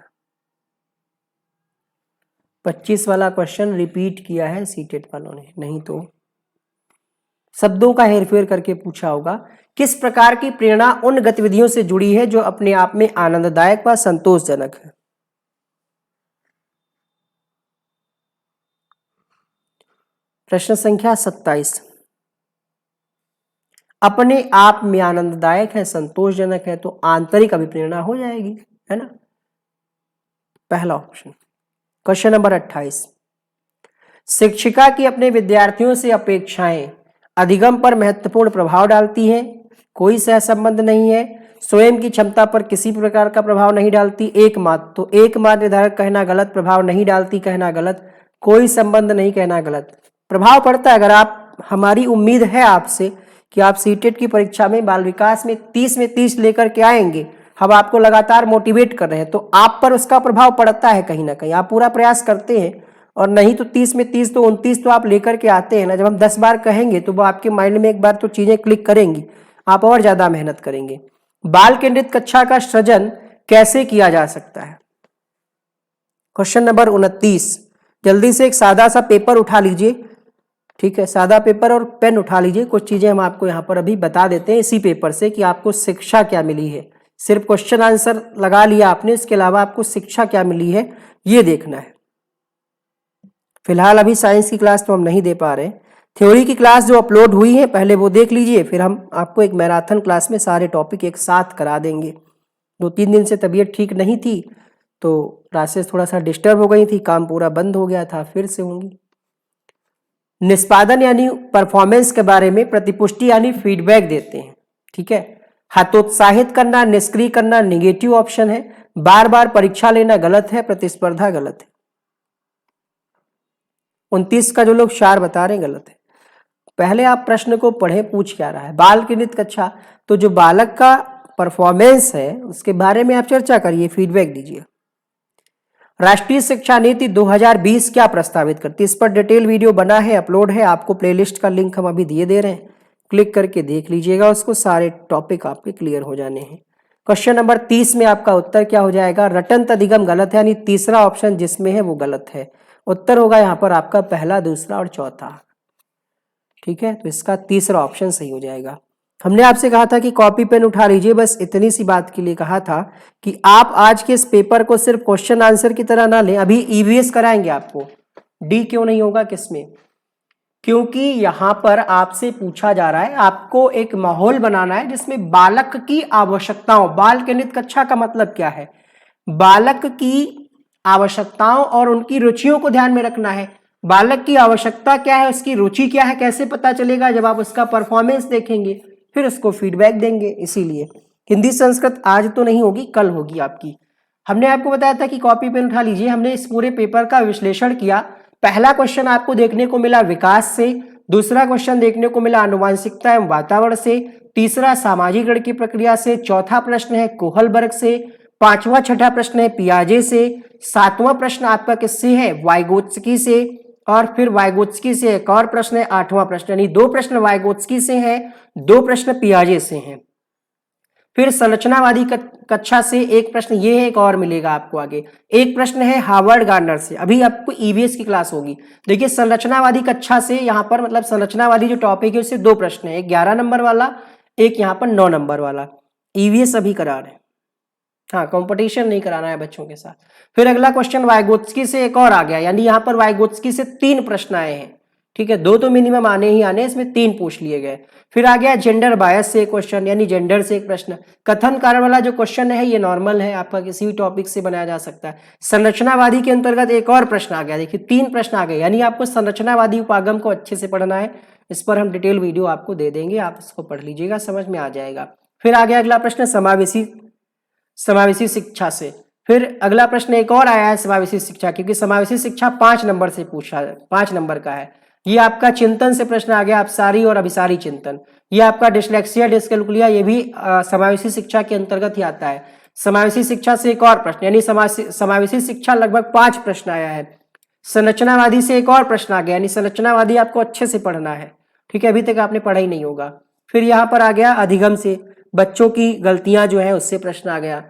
25 वाला क्वेश्चन रिपीट किया है सीटेट वालों ने, नहीं तो शब्दों का हेरफेर करके पूछा होगा। किस प्रकार की प्रेरणा उन गतिविधियों से जुड़ी है जो अपने आप में आनंददायक व संतोषजनक है? प्रश्न संख्या 27, अपने आप में आनंददायक है, संतोषजनक है, तो आंतरिक अभिप्रेरणा हो जाएगी, है ना, पहला ऑप्शन। क्वेश्चन नंबर 28, शिक्षिका की अपने विद्यार्थियों से अपेक्षाएं अधिगम पर महत्वपूर्ण प्रभाव डालती हैं, कोई सहसंबंध नहीं है, स्वयं की क्षमता पर किसी प्रकार का प्रभाव नहीं डालती, एकमात्र। तो एकमात्र निर्धारक कहना गलत, प्रभाव नहीं डालती कहना गलत, कोई संबंध नहीं कहना गलत। प्रभाव पड़ता है। अगर आप, हमारी उम्मीद है आपसे कि आप सीटेट की परीक्षा में बाल विकास में 30 में 30 लेकर के आएंगे, हम आपको लगातार मोटिवेट कर रहे हैं, तो आप पर उसका प्रभाव पड़ता है कहीं ना कहीं। आप पूरा प्रयास करते हैं, और नहीं तो 30 में 30 तो 29 तो आप लेकर के आते हैं ना। जब हम 10 बार कहेंगे तो वो आपके माइंड में एक बार तो चीजें क्लिक करेंगी, आप और ज्यादा मेहनत करेंगे। बाल केंद्रित कक्षा का सृजन कैसे किया जा सकता है? क्वेश्चन नंबर 29, जल्दी से एक सादा सा पेपर उठा लीजिए, ठीक है, सादा पेपर और पेन उठा लीजिए। कुछ चीजें हम आपको यहाँ पर अभी बता देते हैं इसी पेपर से कि आपको शिक्षा क्या मिली है। सिर्फ क्वेश्चन आंसर लगा लिया आपने, इसके अलावा आपको शिक्षा क्या मिली है ये देखना है। फिलहाल अभी साइंस की क्लास तो हम नहीं दे पा रहे। थ्योरी की क्लास जो अपलोड हुई है पहले वो देख लीजिए, फिर हम आपको एक मैराथन क्लास में सारे टॉपिक एक साथ करा देंगे। 2-3 दिन से तबीयत ठीक नहीं थी, तो क्लासेस थोड़ा सा डिस्टर्ब हो गई थी, काम पूरा बंद हो गया था, फिर से होंगी। निष्पादन यानी परफॉर्मेंस के बारे में प्रतिपुष्टि यानी फीडबैक देते हैं, ठीक है। हतोत्साहित करना, निष्क्रिय करना निगेटिव ऑप्शन है। बार बार परीक्षा लेना गलत है, प्रतिस्पर्धा गलत है। 29 का जो लोग 4 बता रहे हैं गलत है। पहले आप प्रश्न को पढ़ें, पूछ क्या रहा है। बाल केंद्रित कक्षा, तो जो बालक का परफॉर्मेंस है उसके बारे में आप चर्चा करिए, फीडबैक दीजिए। राष्ट्रीय शिक्षा नीति 2020 क्या प्रस्तावित करती है? इस पर डिटेल वीडियो बना है, अपलोड है, आपको प्लेलिस्ट का लिंक हम अभी दे रहे हैं, क्लिक करके देख लीजिएगा उसको, सारे टॉपिक आपके क्लियर हो जाने हैं। क्वेश्चन नंबर 30 में आपका उत्तर क्या हो जाएगा? रटंत अधिगम गलत है, यानी तीसरा ऑप्शन जिसमें है वो गलत है। उत्तर होगा यहाँ पर आपका पहला, दूसरा और चौथा, ठीक है। तो इसका तीसरा ऑप्शन सही हो जाएगा। हमने आपसे कहा था कि कॉपी पेन उठा लीजिए, बस इतनी सी बात के लिए कहा था कि आप आज के इस पेपर को सिर्फ क्वेश्चन आंसर की तरह ना लें। अभी ईवीएस कराएंगे आपको। डी क्यों नहीं होगा किसमें? क्योंकि यहां पर आपसे पूछा जा रहा है, आपको एक माहौल बनाना है जिसमें बालक की आवश्यकताओं, बाल केंद्रित कक्षा का मतलब क्या है? बालक की आवश्यकताओं और उनकी रुचियों को ध्यान में रखना है। बालक की आवश्यकता क्या है, उसकी रुचि क्या है, कैसे पता चलेगा? जब आप उसका परफॉर्मेंस देखेंगे, फिर उसको फीडबैक देंगे। इसीलिए हिंदी संस्कृत आज तो नहीं होगी, कल होगी आपकी। हमने आपको बताया था कि कॉपी पेन उठा लीजिए। हमने इस पूरे पेपर का विश्लेषण किया। पहला क्वेश्चन आपको देखने को मिला विकास से, दूसरा क्वेश्चन देखने को मिला आनुवांशिकता एवं वातावरण से, तीसरा सामाजिक ऋण की प्रक्रिया से, चौथा प्रश्न है कोहलबर्ग से, पांचवा छठा प्रश्न है पियाजे से, सातवां प्रश्न आपका किससे है, वाइगोत्स्की से, और फिर वाइगोत्स्की से एक और प्रश्न है, आठवां प्रश्न, यानी 2 प्रश्न वाइगोत्स्की से हैं, 2 प्रश्न पियाजे से हैं। फिर संरचनावादी कक्षा से एक प्रश्न ये है, एक और मिलेगा आपको आगे। एक प्रश्न है हार्वर्ड गार्डनर से, अभी आपको ईवीएस की क्लास होगी। देखिए संरचनावादी कक्षा से यहाँ पर मतलब संरचनावादी जो टॉपिक है उससे 2 प्रश्न है, एक 11 नंबर वाला, एक यहाँ पर 9 नंबर वाला। ईवीएस अभी करा रहे हैं, हाँ कंपटीशन नहीं कराना है बच्चों के साथ। फिर अगला क्वेश्चन वाइगोत्स्की से एक और आ गया, यानी यहाँ पर वाइगोत्स्की से 3 प्रश्न आए हैं, ठीक है, 2 तो मिनिमम आने ही आने, इसमें 3 पूछ लिए गए। फिर आ गया जेंडर बायस से एक क्वेश्चन, यानी जेंडर से एक प्रश्न। कथन कारण वाला जो क्वेश्चन है ये नॉर्मल है, आपका किसी भी टॉपिक से बनाया जा सकता है। संरचनावादी के अंतर्गत एक और प्रश्न आ गया, देखिए 3 प्रश्न आ गए, यानी आपको संरचनावादी उपागम को अच्छे से पढ़ना है। इस पर हम डिटेल वीडियो आपको दे देंगे, आप इसको पढ़ लीजिएगा, समझ में आ जाएगा। फिर आ गया अगला प्रश्न समावेशी शिक्षा से। फिर अगला प्रश्न एक और आया है समावेशी शिक्षा, क्योंकि समावेशी शिक्षा 5 नंबर से पूछा, 5 नंबर का है। ये आपका चिंतन से प्रश्न आ गया, अपसारी और अभिसारी चिंतन। ये आपका डिस्लेक्सिया डिस्कैल्कुलिया, ये भी समावेशी शिक्षा के अंतर्गत ही आता है। समावेशी शिक्षा से एक और प्रश्न, यानी समावेशी शिक्षा लगभग 5 प्रश्न आया है। संरचनावादी से एक और प्रश्न आ गया, यानी संरचनावादी आपको अच्छे से पढ़ना है, ठीक है, अभी तक आपने पढ़ा ही नहीं होगा। फिर यहाँ पर आ गया अधिगम से, बच्चों की गलतियां जो है उससे प्रश्न आ गया।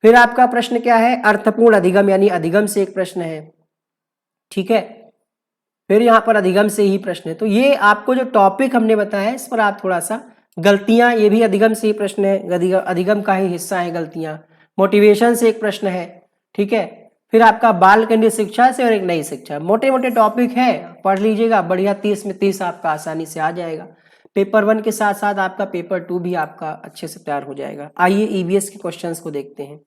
फिर आपका प्रश्न क्या है, अर्थपूर्ण अधिगम, यानी अधिगम से एक प्रश्न है, ठीक है। फिर यहाँ पर अधिगम से ही प्रश्न है। तो ये आपको जो टॉपिक हमने बताया है इस पर आप थोड़ा सा, गलतियां ये भी अधिगम से ही प्रश्न है, अधिगम का ही हिस्सा है गलतियां। मोटिवेशन से एक प्रश्न है, ठीक है। फिर आपका बाल केंद्रीय शिक्षा से और एक नई शिक्षा, मोटे मोटे टॉपिक है, पढ़ लीजिएगा बढ़िया, 30 में 30 आपका आसानी से आ जाएगा। पेपर 1 के साथ साथ आपका पेपर 2 भी आपका अच्छे से तैयार हो जाएगा। आइए ईवीएस के क्वेश्चंस को देखते हैं।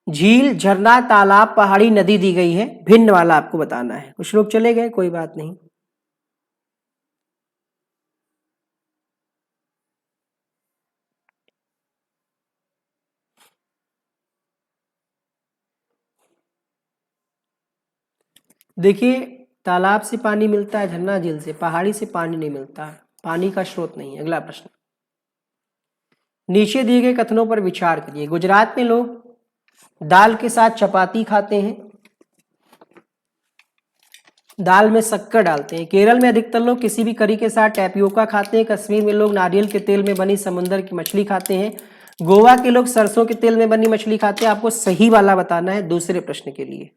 झील, झरना, तालाब, पहाड़ी, नदी दी गई है, भिन्न वाला आपको बताना है। कुछ लोग चले गए, कोई बात नहीं। देखिए तालाब से पानी मिलता है, झरना झील से, पहाड़ी से पानी नहीं मिलता, पानी का स्रोत नहीं है। अगला प्रश्न, नीचे दिए गए कथनों पर विचार करिए। गुजरात में लोग दाल के साथ चपाती खाते हैं, दाल में शक्कर डालते हैं। केरल में अधिकतर लोग किसी भी करी के साथ टैपियोका खाते हैं। कश्मीर में लोग नारियल के तेल में बनी समुद्र की मछली खाते हैं। गोवा के लोग सरसों के तेल में बनी मछली खाते हैं। आपको सही वाला बताना है दूसरे प्रश्न के लिए,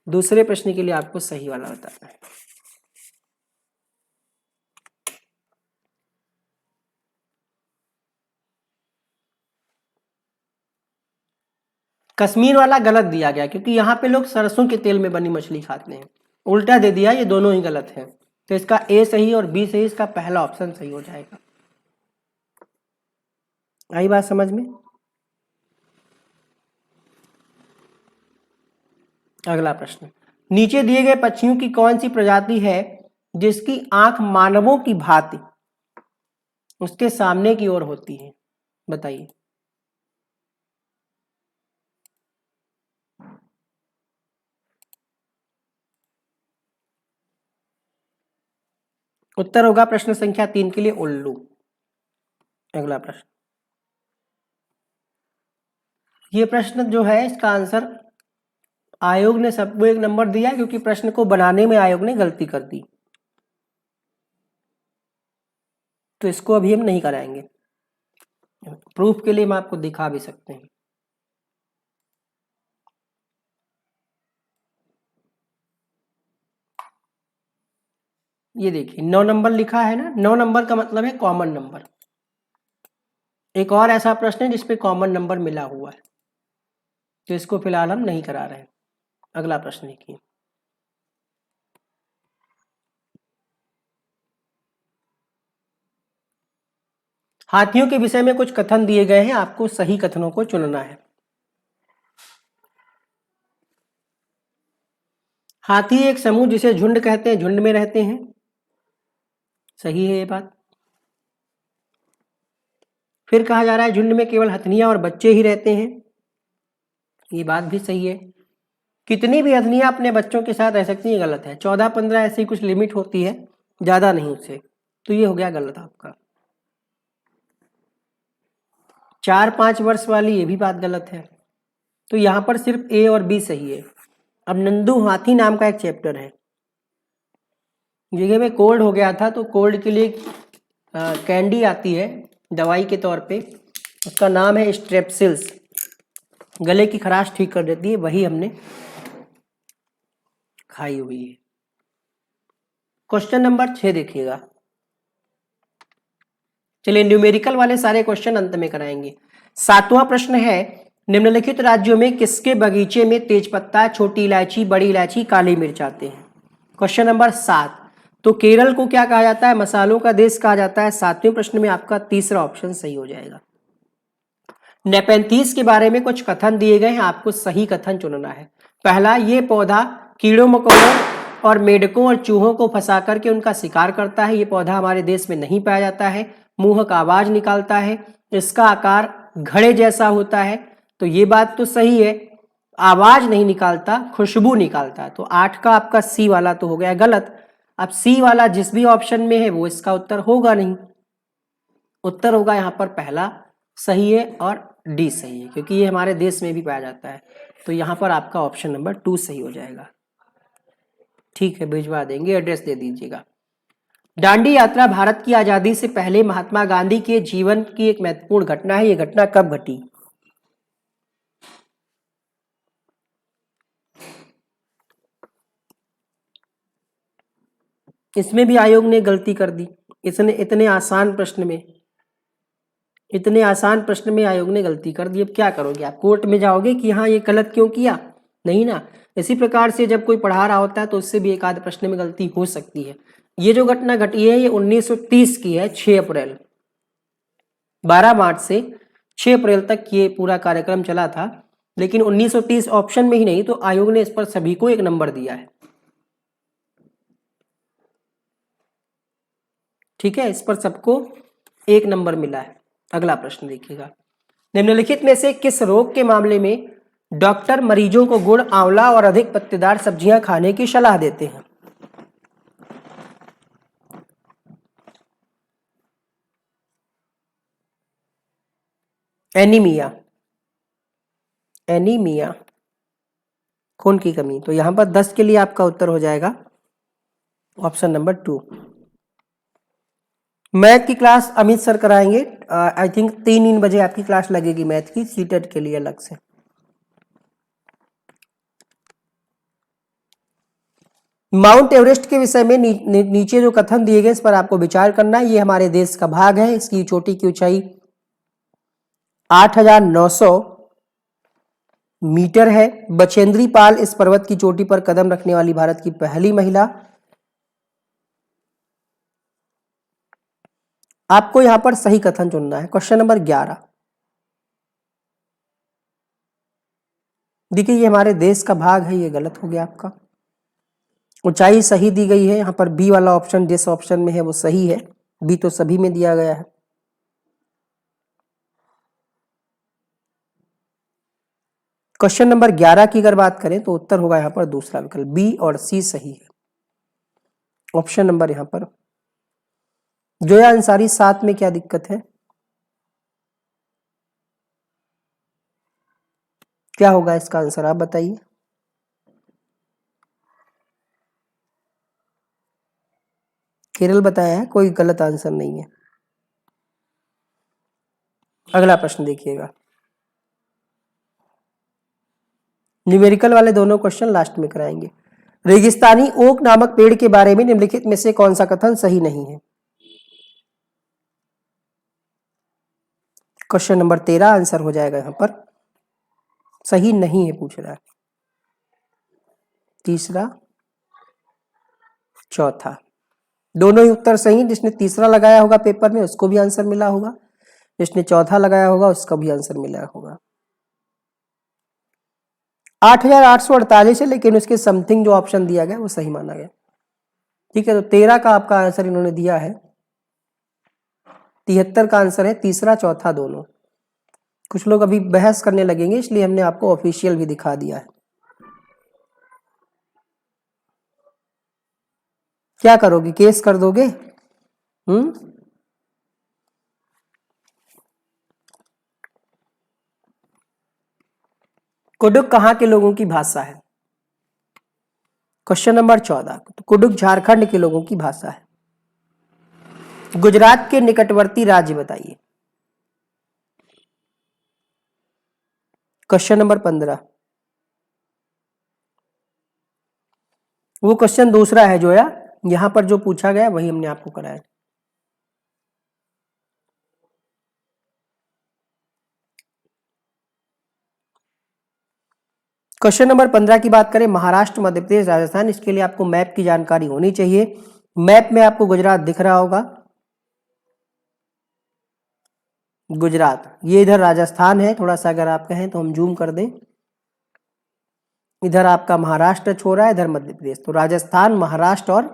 दूसरे प्रश्न के लिए आपको सही वाला बताना है। कश्मीर वाला गलत दिया गया, क्योंकि यहाँ पे लोग सरसों के तेल में बनी मछली खाते हैं, उल्टा दे दिया, ये दोनों ही गलत है। तो इसका ए सही और बी सही, इसका पहला ऑप्शन सही हो जाएगा। आई बात समझ में? अगला प्रश्न, नीचे दिए गए पक्षियों की कौन सी प्रजाति है जिसकी आंख मानवों की भांति उसके सामने की ओर होती है, बताइए। उत्तर होगा प्रश्न संख्या 3 के लिए उल्लू। अगला प्रश्न, ये प्रश्न जो है इसका आंसर आयोग ने सबको 1 नंबर दिया, क्योंकि प्रश्न को बनाने में आयोग ने गलती कर दी, तो इसको अभी हम नहीं कराएंगे। प्रूफ के लिए हम आपको दिखा भी सकते हैं। ये देखिए 9 नंबर लिखा है ना, 9 नंबर का मतलब है कॉमन नंबर। एक और ऐसा प्रश्न है जिसपे कॉमन नंबर मिला हुआ है, तो इसको फिलहाल हम नहीं करा रहे हैं। अगला प्रश्न देखिए, हाथियों के विषय में कुछ कथन दिए गए हैं, आपको सही कथनों को चुनना है। हाथी एक समूह जिसे झुंड कहते हैं, झुंड में रहते हैं, सही है ये बात। फिर कहा जा रहा है झुंड में केवल हथनियां और बच्चे ही रहते हैं, ये बात भी सही है। कितनी भी हथनियां अपने बच्चों के साथ रह सकती है, गलत है। 14-15 ऐसी कुछ लिमिट होती है, ज्यादा नहीं उससे। तो ये हो गया गलत आपका। 4-5 वर्ष वाली ये भी बात गलत है। तो यहाँ पर सिर्फ ए और बी सही है। अब नंदू हाथी नाम का एक चैप्टर है। जगह में कोल्ड हो गया था तो कोल्ड के लिए कैंडी आती है दवाई के तौर पे, उसका नाम है स्ट्रेप्सिल्स, गले की खराश ठीक कर देती है, वही हमने खाई हुई है। क्वेश्चन नंबर 6 देखिएगा। चलिए न्यूमेरिकल वाले सारे क्वेश्चन अंत में कराएंगे। 7वां प्रश्न है, निम्नलिखित राज्यों में किसके बगीचे में तेजपत्ता, छोटी इलायची, बड़ी इलायची, काली मिर्च आते हैं। Question number 7। तो केरल को क्या कहा जाता है? मसालों का देश कहा जाता है। 7वें प्रश्न में आपका तीसरा ऑप्शन सही हो जाएगा। नेपेंथीस के बारे में कुछ कथन दिए गए हैं, आपको सही कथन चुनना है। पहला, ये पौधा कीड़ों मकोड़ों और मेढकों और चूहों को फंसा करके उनका शिकार करता है। ये पौधा हमारे देश में नहीं पाया जाता है। मुंह का आवाज निकालता है, इसका आकार घड़े जैसा होता है। तो ये बात तो सही है, आवाज नहीं निकालता, खुशबू निकालता है। तो 8 का आपका सी वाला तो हो गया गलत। अब सी वाला जिस भी ऑप्शन में है वो इसका उत्तर होगा नहीं। उत्तर होगा यहाँ पर पहला सही है और डी सही है, क्योंकि ये हमारे देश में भी पाया जाता है। तो यहाँ पर आपका ऑप्शन नंबर 2 सही हो जाएगा। ठीक है, भिजवा देंगे, एड्रेस दे दीजिएगा। दांडी यात्रा भारत की आजादी से पहले महात्मा गांधी के जीवन की एक महत्वपूर्ण घटना है। ये घटना कब घटी? इसमें भी आयोग ने गलती कर दी। इतने आसान प्रश्न में आयोग ने गलती कर दी। अब क्या करोगे आप? कोर्ट में जाओगे कि हाँ ये गलत क्यों किया? नहीं ना। इसी प्रकार से जब कोई पढ़ा रहा होता है तो उससे भी एक आध प्रश्न में गलती हो सकती है। ये जो घटना घटी है ये 1930 की है। 6 अप्रैल, 12 मार्च से 6 अप्रैल तक ये पूरा कार्यक्रम चला था। लेकिन 1930 ऑप्शन में ही नहीं, तो आयोग ने इस पर सभी को 1 नंबर दिया है। ठीक है, इस पर सबको 1 नंबर मिला है। अगला प्रश्न देखिएगा। निम्नलिखित में से किस रोग के मामले में डॉक्टर मरीजों को गुड़, आंवला और अधिक पत्तेदार सब्जियां खाने की सलाह देते हैं? एनीमिया, खून की कमी। तो यहां पर 10 के लिए आपका उत्तर हो जाएगा ऑप्शन नंबर 2। मैथ की क्लास अमित सर कराएंगे। आई थिंक 3 बजे आपकी क्लास लगेगी मैथ की, सीटेट के लिए अलग से। माउंट एवरेस्ट के विषय में नीचे जो कथन दिए गए इस पर आपको विचार करना है। ये हमारे देश का भाग है। इसकी चोटी की ऊंचाई 8,900 मीटर है। बचेंद्री पाल इस पर्वत की चोटी पर कदम रखने वाली भारत की पहली महिला। आपको यहां पर सही कथन चुनना है। Question number 11। देखिए ये हमारे देश का भाग है, ये गलत हो गया आपका। ऊंचाई सही दी गई है। यहां पर बी वाला ऑप्शन जिस ऑप्शन में है वो सही है। बी तो सभी में दिया गया है। क्वेश्चन नंबर 11 की अगर बात करें तो उत्तर होगा यहां पर दूसरा विकल्प, बी और सी सही है। ऑप्शन नंबर यहां पर जोया अंसारी 7 में क्या दिक्कत है? क्या होगा इसका आंसर, आप बताइए। केरल बताया है, कोई गलत आंसर नहीं है। अगला प्रश्न देखिएगा। न्यूमेरिकल वाले दोनों क्वेश्चन लास्ट में कराएंगे। रेगिस्तानी ओक नामक पेड़ के बारे में निम्नलिखित में से कौन सा कथन सही नहीं है? क्वेश्चन नंबर 13 आंसर हो जाएगा यहां पर। सही नहीं है पूछ रहा है। तीसरा, चौथा, दोनों ही उत्तर सही। जिसने तीसरा लगाया होगा पेपर में उसको भी आंसर मिला होगा, जिसने चौथा लगाया होगा उसका भी आंसर मिला होगा। 8,848 है, लेकिन उसके समथिंग जो ऑप्शन दिया गया वो सही माना गया। ठीक है, तो 13 का आपका आंसर इन्होंने दिया है। 73 का आंसर है तीसरा चौथा दोनों। कुछ लोग अभी बहस करने लगेंगे, इसलिए हमने आपको ऑफिशियल भी दिखा दिया है। क्या करोगे, केस कर दोगे? कुडुख कहाँ के लोगों की भाषा है? क्वेश्चन नंबर 14, तो कुडुख झारखंड के लोगों की भाषा है। गुजरात के निकटवर्ती राज्य बताइए। क्वेश्चन नंबर 15, वो क्वेश्चन दूसरा है जो यहां पर जो पूछा गया वही हमने आपको कराया। क्वेश्चन नंबर 15 की बात करें, महाराष्ट्र, मध्य प्रदेश, राजस्थान, इसके लिए आपको मैप की जानकारी होनी चाहिए। मैप में आपको गुजरात दिख रहा होगा, गुजरात, ये इधर राजस्थान है, थोड़ा सा अगर आप कहें तो हम जूम कर दें, इधर आपका महाराष्ट्र छोड़ा है, इधर मध्य प्रदेश, तो राजस्थान, महाराष्ट्र और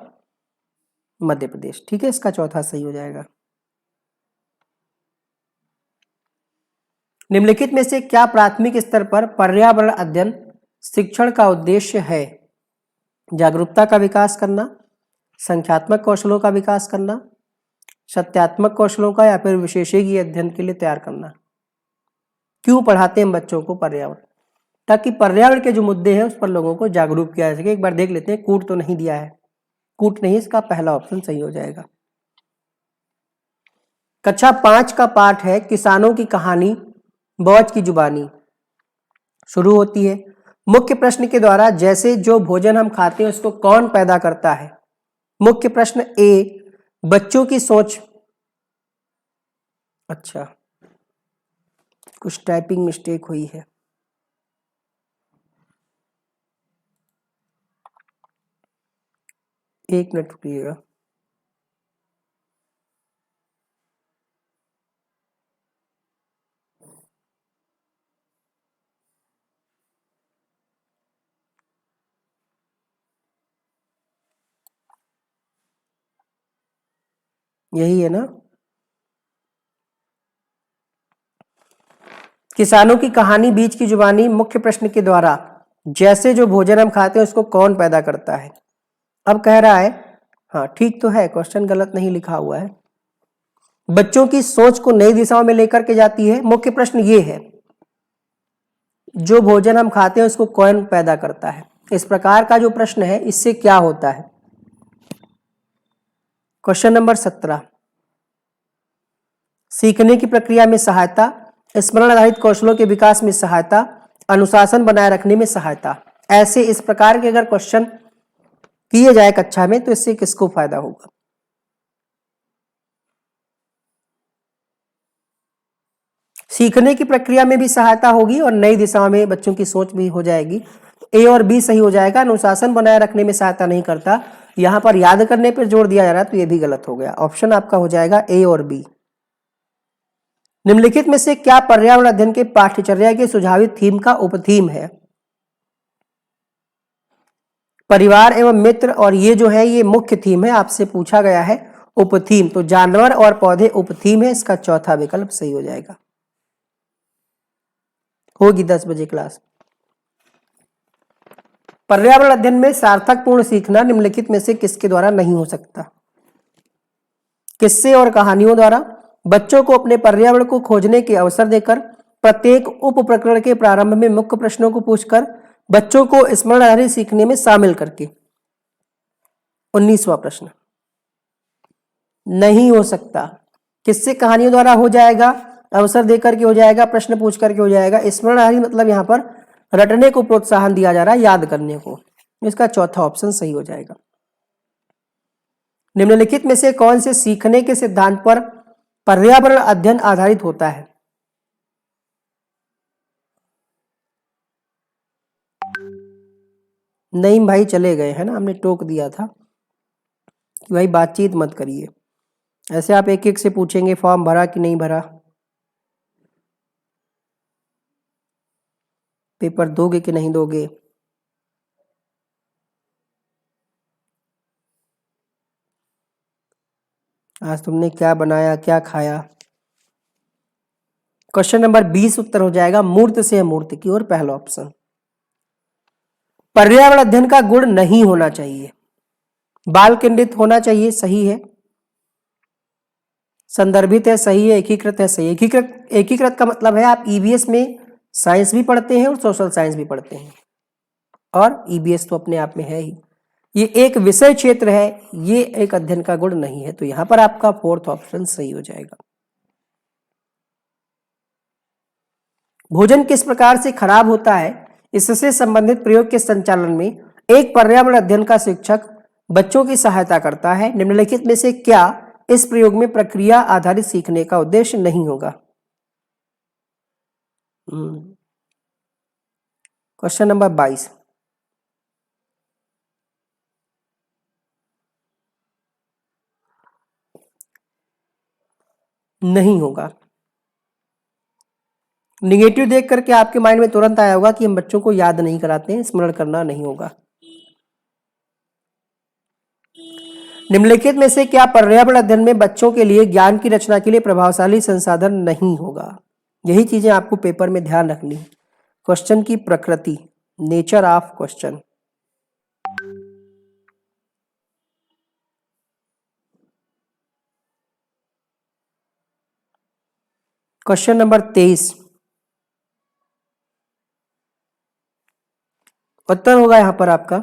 मध्य प्रदेश। ठीक है, इसका चौथा सही हो जाएगा। निम्नलिखित में से क्या प्राथमिक स्तर पर पर्यावरण अध्ययन शिक्षण का उद्देश्य है? जागरूकता का विकास करना, संख्यात्मक कौशलों का विकास करना, सत्यात्मक कौशलों का, या फिर विशेषज्ञ अध्ययन के लिए तैयार करना। क्यों पढ़ाते हैं बच्चों को पर्यावरण? ताकि पर्यावरण के जो मुद्दे हैं उस पर लोगों को जागरूक किया जा सके। एक बार देख लेते हैं, कूट तो नहीं दिया है, कूट नहीं, इसका पहला ऑप्शन सही हो जाएगा। कक्षा 5 का पाठ है किसानों की कहानी बौछ की जुबानी। शुरू होती है मुख्य प्रश्न के द्वारा, जैसे जो भोजन हम खाते हैं उसको कौन पैदा करता है? मुख्य प्रश्न ए, बच्चों की सोच, अच्छा कुछ टाइपिंग मिस्टेक हुई है, एक मिनट रुकिएगा। यही है ना, किसानों की कहानी बीच की जुबानी, मुख्य प्रश्न के द्वारा, जैसे जो भोजन हम खाते हैं उसको कौन पैदा करता है? अब कह रहा है, हाँ ठीक तो है, क्वेश्चन गलत नहीं लिखा हुआ है, बच्चों की सोच को नई दिशाओं में लेकर के जाती है। मुख्य प्रश्न ये है, जो भोजन हम खाते हैं उसको कौन पैदा करता है? इस प्रकार का जो प्रश्न है इससे क्या होता है? क्वेश्चन नंबर 17, सीखने की प्रक्रिया में सहायता, स्मरण आधारित कौशलों के विकास में सहायता, अनुशासन बनाए रखने में सहायता। ऐसे इस प्रकार के अगर क्वेश्चन किए जाए कक्षा में तो इससे किसको फायदा होगा? सीखने की प्रक्रिया में भी सहायता होगी और नई दिशाओं में बच्चों की सोच भी हो जाएगी। ए और बी सही हो जाएगा। अनुशासन बनाए रखने में सहायता नहीं करता, यहां पर याद करने पर जोर दिया जा रहा है, तो यह भी गलत हो गया। ऑप्शन आपका हो जाएगा ए और बी। निम्नलिखित में से क्या पर्यावरण अध्ययन के पाठ्यचर्या के सुझावित थीम का उपथीम है? परिवार एवं मित्र, और ये जो है ये मुख्य थीम है, आपसे पूछा गया है उपथीम, तो जानवर और पौधे उपथीम है, इसका चौथा विकल्प सही हो जाएगा। होगी 10 बजे क्लास। पर्यावरण अध्ययन में सार्थकपूर्ण सीखना निम्नलिखित में से किसके द्वारा नहीं हो सकता? किस्से और कहानियों द्वारा, बच्चों को अपने पर्यावरण को खोजने के अवसर देकर, प्रत्येक उप प्रकरण के प्रारंभ में मुख्य प्रश्नों को पूछकर, बच्चों को स्मरण आधारित सीखने में शामिल करके। 19वां प्रश्न नहीं हो सकता। किससे कहानियों द्वारा हो जाएगा, अवसर देकर के हो जाएगा, प्रश्न पूछ करके हो जाएगा। स्मरण आधारित मतलब यहाँ पर रटने को प्रोत्साहन दिया जा रहा है, याद करने को। इसका चौथा ऑप्शन सही हो जाएगा। निम्नलिखित में से कौन से सीखने के सिद्धांत पर पर्यावरण अध्ययन आधारित होता है? नहीं भाई चले गए हैं ना, हमने टोक दिया था कि भाई बातचीत मत करिए। ऐसे आप एक एक से पूछेंगे फॉर्म भरा कि नहीं भरा, पेपर दोगे कि नहीं दोगे। आज तुमने क्या बनाया, क्या खाया। क्वेश्चन नंबर 20 उत्तर हो जाएगा मूर्त से अमूर्त की ओर, पहला ऑप्शन। पर्यावरण अध्ययन का गुण नहीं होना चाहिए, बाल केंद्रित होना चाहिए, सही है। संदर्भित है सही है, एकीकृत है सही है। एकीकृत का मतलब है आप ईवीएस में साइंस भी पढ़ते हैं और सोशल साइंस भी पढ़ते हैं, और ईबीएस तो अपने आप में है ही। ये एक विषय क्षेत्र है, ये एक अध्ययन का गुण नहीं है। तो यहां पर आपका फोर्थ ऑप्शन सही हो जाएगा। भोजन किस प्रकार से खराब होता है, इससे संबंधित प्रयोग के संचालन में एक पर्यावरण अध्ययन का शिक्षक बच्चों की सहायता करता है। निम्नलिखित में से क्या इस प्रयोग में प्रक्रिया आधारित सीखने का उद्देश्य नहीं होगा? Question number 22। नहीं होगा। निगेटिव देख करके आपके माइंड में तुरंत आया होगा कि हम बच्चों को याद नहीं कराते हैं, स्मरण करना नहीं होगा। निम्नलिखित में से क्या पर्यावरण अध्ययन में बच्चों के लिए ज्ञान की रचना के लिए प्रभावशाली संसाधन नहीं होगा? यही चीजें आपको पेपर में ध्यान रखनी है। क्वेश्चन की प्रकृति, nature of question. Question number 23, उत्तर होगा यहां पर आपका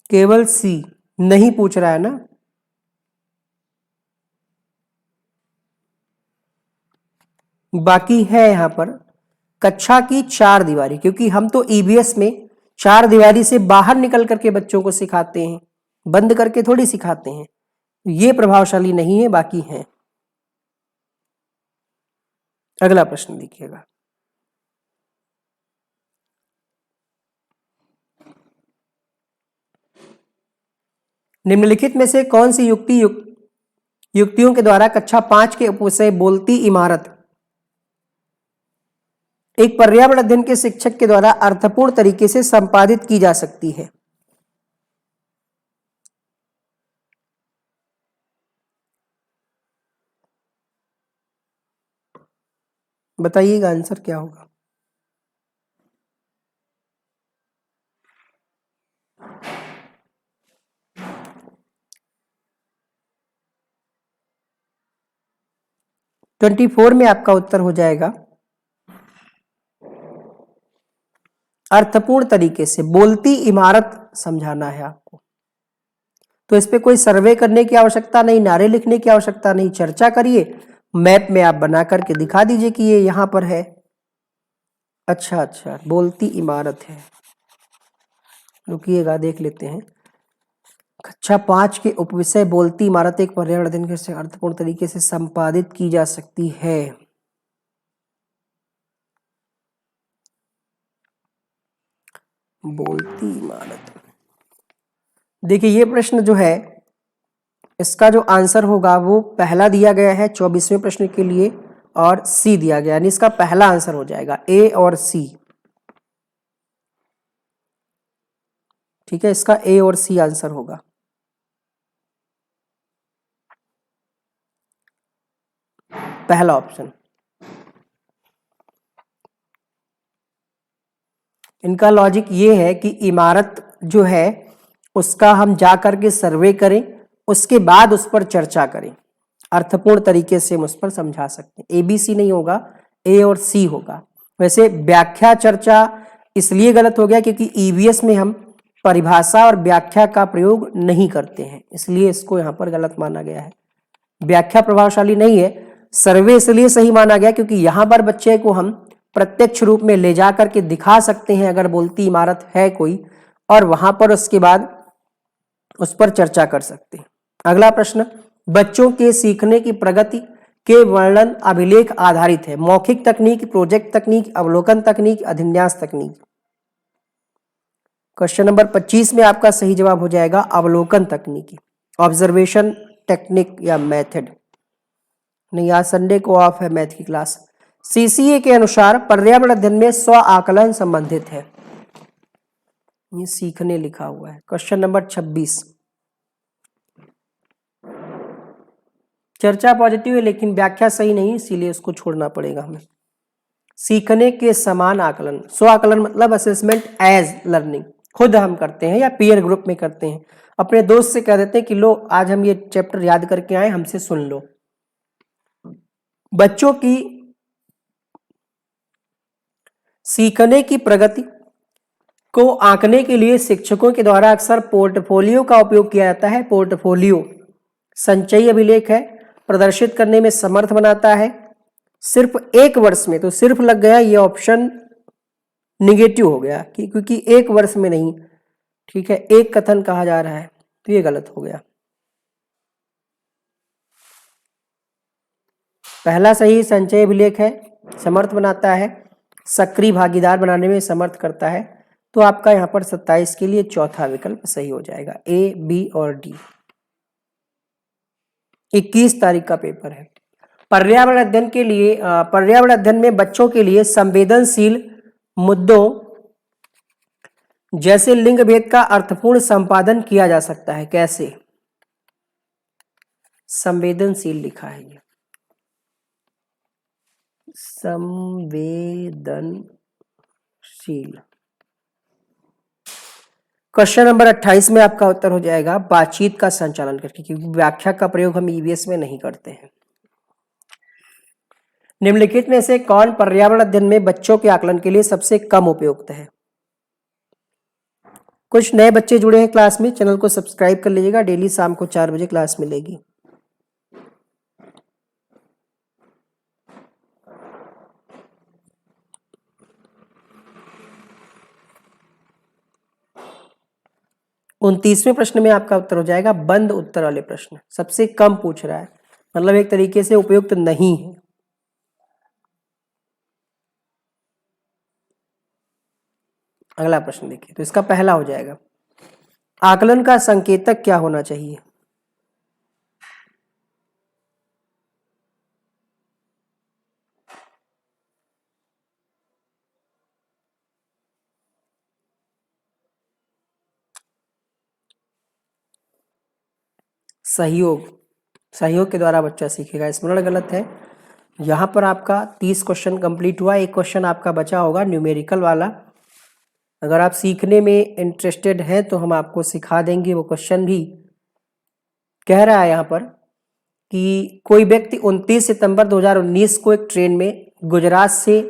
केवल सी। नहीं पूछ रहा है ना, बाकी है यहां पर कक्षा की 4 दीवारी, क्योंकि हम तो ईबीएस में 4 दीवारी से बाहर निकल करके बच्चों को सिखाते हैं, बंद करके थोड़ी सिखाते हैं। ये प्रभावशाली नहीं है, बाकी है। अगला प्रश्न देखिएगा। निम्नलिखित में से कौन सी युक्तियों के द्वारा कक्षा 5 के उपविषय बोलती इमारत एक पर्यावरण अध्ययन के शिक्षक के द्वारा अर्थपूर्ण तरीके से संपादित की जा सकती है? बताइएगा आंसर क्या होगा। ट्वेंटी 24 में आपका उत्तर हो जाएगा अर्थपूर्ण तरीके से बोलती इमारत समझाना है आपको। तो इस पे कोई सर्वे करने की आवश्यकता नहीं, नारे लिखने की आवश्यकता नहीं, चर्चा करिए, मैप में आप बना करके दिखा दीजिए कि ये यहां पर है। अच्छा अच्छा, बोलती इमारत है, रुकिएगा देख लेते हैं। कक्षा 5 के उपविषय बोलती इमारत एक पर्यावरण अध्ययन के अर्थपूर्ण तरीके से संपादित की जा सकती है। बोलती इमारत, देखिए ये प्रश्न जो है इसका जो आंसर होगा वो पहला दिया गया है 24वें प्रश्न के लिए, और सी दिया गया, यानी इसका पहला आंसर हो जाएगा ए और सी। ठीक है, इसका ए और सी आंसर होगा। पहला ऑप्शन। इनका लॉजिक ये है कि इमारत जो है उसका हम जा करके सर्वे करें, उसके बाद उस पर चर्चा करें, अर्थपूर्ण तरीके से हम उस पर समझा सकते हैं। ए बी सी नहीं होगा, ए और सी होगा। वैसे व्याख्या चर्चा इसलिए गलत हो गया क्योंकि ईवीएस में हम परिभाषा और व्याख्या का प्रयोग नहीं करते हैं, इसलिए इसको यहाँ पर गलत माना गया है। व्याख्या प्रभावशाली नहीं है, सर्वे इसलिए सही माना गया क्योंकि यहाँ पर बच्चे को हम प्रत्यक्ष रूप में ले जा करके दिखा सकते हैं अगर बोलती इमारत है कोई, और वहां पर उसके बाद उस पर चर्चा कर सकते हैं। अगला प्रश्न, बच्चों के सीखने की प्रगति के वर्णन अभिलेख आधारित है। मौखिक तकनीक, प्रोजेक्ट तकनीक, अवलोकन तकनीक, अभिन्यास तकनीक। क्वेश्चन नंबर 25 में आपका सही जवाब हो जाएगा अवलोकन तकनीकी, ऑब्जर्वेशन टेक्निक या मेथड। नहीं, आज संडे को ऑफ है मैथ की क्लास। सीसीए के अनुसार पर्यावरण अध्ययन में स्व आकलन संबंधित है, ये सीखने लिखा हुआ है। क्वेश्चन नंबर 26, चर्चा पॉजिटिव है लेकिन व्याख्या सही नहीं, इसीलिए उसको छोड़ना पड़ेगा हमें। सीखने के समान आकलन, स्व आकलन मतलब असेसमेंट एज लर्निंग, खुद हम करते हैं या पीयर ग्रुप में करते हैं, अपने दोस्त से कह देते हैं कि लो आज हम ये चैप्टर याद करके आए, हमसे सुन लो। बच्चों की सीखने की प्रगति को आंकने के लिए शिक्षकों के द्वारा अक्सर पोर्टफोलियो का उपयोग किया जाता है। पोर्टफोलियो संचयी अभिलेख है, प्रदर्शित करने में समर्थ बनाता है। सिर्फ एक वर्ष में, तो सिर्फ लग गया, ये ऑप्शन निगेटिव हो गया क्योंकि एक वर्ष में नहीं, ठीक है, एक कथन कहा जा रहा है, तो ये गलत हो गया। पहला सही संचय अभिलेख है, समर्थ बनाता है, सक्रिय भागीदार बनाने में समर्थ करता है, तो आपका यहां पर 27 के लिए चौथा विकल्प सही हो जाएगा, ए, बी और डी। 21 तारीख का पेपर है। पर्यावरण अध्ययन के लिए, पर्यावरण अध्ययन में बच्चों के लिए संवेदनशील मुद्दों जैसे लिंग भेद का अर्थपूर्ण संपादन किया जा सकता है। कैसे? संवेदनशील लिखा है, ये संवेदनशील। क्वेश्चन नंबर 28 में आपका उत्तर हो जाएगा बातचीत का संचालन करके, क्योंकि व्याख्या का प्रयोग हम ईवीएस में नहीं करते हैं। निम्नलिखित में से कौन पर्यावरण अध्ययन में बच्चों के आकलन के लिए सबसे कम उपयुक्त है? कुछ नए बच्चे जुड़े हैं क्लास में, चैनल को सब्सक्राइब कर लीजिएगा, डेली शाम को 4 बजे क्लास मिलेगी। उनतीसवें प्रश्न में आपका उत्तर हो जाएगा बंद उत्तर वाले प्रश्न, सबसे कम पूछ रहा है, मतलब एक तरीके से उपयुक्त नहीं है। अगला प्रश्न देखिए, तो इसका पहला हो जाएगा, आकलन का संकेतक क्या होना चाहिए? सहयोग, सहयोग के द्वारा बच्चा सीखेगा। स्मरण गलत है। यहाँ पर आपका 30 क्वेश्चन कंप्लीट हुआ, एक क्वेश्चन आपका बचा होगा न्यूमेरिकल वाला। अगर आप सीखने में इंटरेस्टेड हैं तो हम आपको सिखा देंगे। वो क्वेश्चन भी कह रहा है यहाँ पर कि कोई व्यक्ति 29 सितंबर 2019 को एक ट्रेन में गुजरात से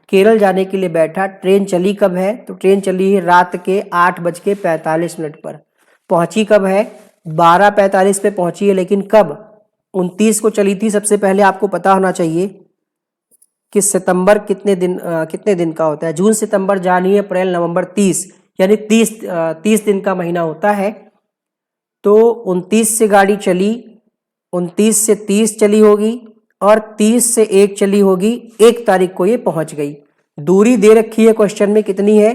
केरल जाने के लिए बैठा। ट्रेन चली कब है? तो ट्रेन चली है रात के 8:45 पर। पहुंची कब है? 12:45 पे पहुंची है, लेकिन कब? 29 को चली थी। सबसे पहले आपको पता होना चाहिए कि सितंबर कितने दिन का होता है। जून, सितंबर, जनवरी, अप्रैल, नवंबर, 30, यानी 30 दिन का महीना होता है। तो 29 से गाड़ी चली, 29 से 30 चली होगी और 30 से 1 चली होगी। 1 तारीख को ये पहुंच गई। दूरी दे रखी है क्वेश्चन में, कितनी है?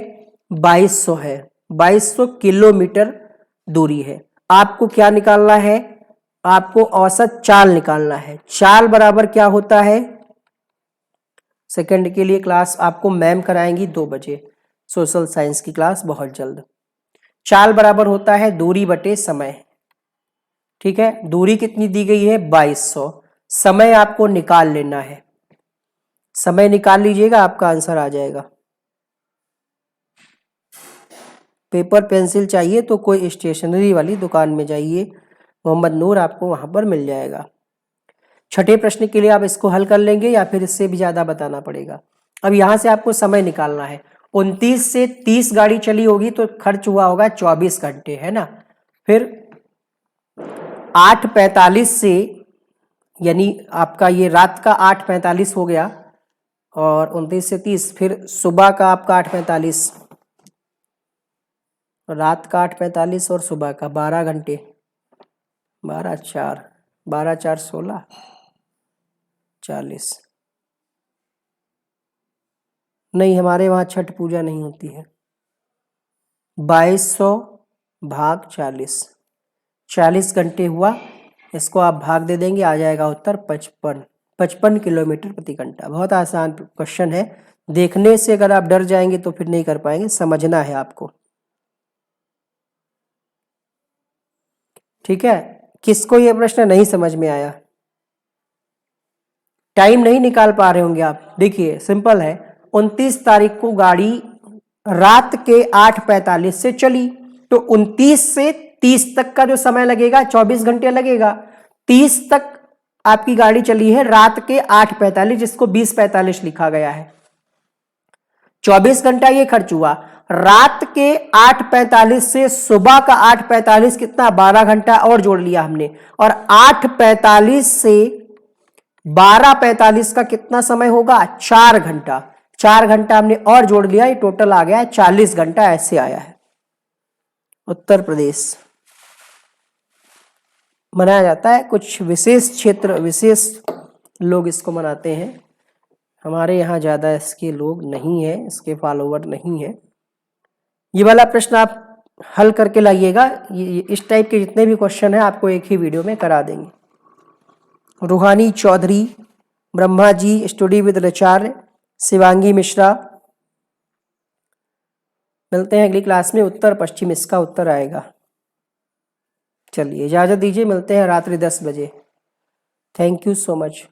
2200 है। 2200 किलोमीटर दूरी है। आपको क्या निकालना है? आपको औसत चाल निकालना है। चाल बराबर क्या होता है? सेकंड के लिए क्लास आपको मैम कराएंगी 2 बजे, सोशल साइंस की क्लास बहुत जल्द। चाल बराबर होता है दूरी बटे समय। ठीक है, दूरी कितनी दी गई है? 2200। समय आपको निकाल लेना है। समय निकाल लीजिएगा, आपका आंसर आ जाएगा। पेपर पेंसिल चाहिए तो कोई स्टेशनरी वाली दुकान में जाइए, मोहम्मद नूर आपको वहां पर मिल जाएगा। छठे प्रश्न के लिए आप इसको हल कर लेंगे या फिर इससे भी ज्यादा बताना पड़ेगा। अब यहां से आपको समय निकालना है। 29 से 30 गाड़ी चली होगी तो खर्च हुआ होगा 24 घंटे, है ना। फिर 8:45 से, यानी आपका ये रात का 8:45 हो गया, और 29 से 30, फिर सुबह का आपका 8:45, रात का 8:45 और सुबह का 12 घंटे। 12 4 16 40। नहीं, हमारे वहाँ छठ पूजा नहीं होती है। 2200 भाग 40, 40 घंटे हुआ। इसको आप भाग दे देंगे, आ जाएगा उत्तर 55 किलोमीटर प्रति घंटा। बहुत आसान क्वेश्चन है। देखने से अगर आप डर जाएंगे तो फिर नहीं कर पाएंगे, समझना है आपको। ठीक है, किसको ये प्रश्न नहीं समझ में आया? टाइम नहीं निकाल पा रहे होंगे आप। देखिए सिंपल है, 29 तारीख को गाड़ी रात के 8:45 से चली, तो 29 से 30 तक का जो समय लगेगा 24 घंटे लगेगा। 30 तक आपकी गाड़ी चली है रात के 8:45, जिसको 20:45 लिखा गया है। 24 घंटा ये खर्च हुआ। रात के 8:45 से सुबह का 8:45 कितना, 12 घंटा और जोड़ लिया हमने। और 8:45 से 12:45 का कितना समय होगा, 4 घंटा। 4 घंटा हमने और जोड़ लिया, ये टोटल आ गया है 40 घंटा, ऐसे आया है। उत्तर प्रदेश मनाया जाता है, कुछ विशेष क्षेत्र, विशेष लोग इसको मनाते हैं। हमारे यहाँ ज्यादा इसके लोग नहीं है, इसके फॉलोवर नहीं है। ये वाला प्रश्न आप हल करके लाइएगा। इस टाइप के जितने भी क्वेश्चन हैं आपको एक ही वीडियो में करा देंगे। रूहानी चौधरी, ब्रह्मा जी, स्टडी विद आचार्य, शिवांगी मिश्रा। मिलते हैं अगली क्लास में। उत्तर पश्चिम इसका उत्तर आएगा। चलिए इजाजत दीजिए, मिलते हैं रात्रि 10 बजे। Thank you so much.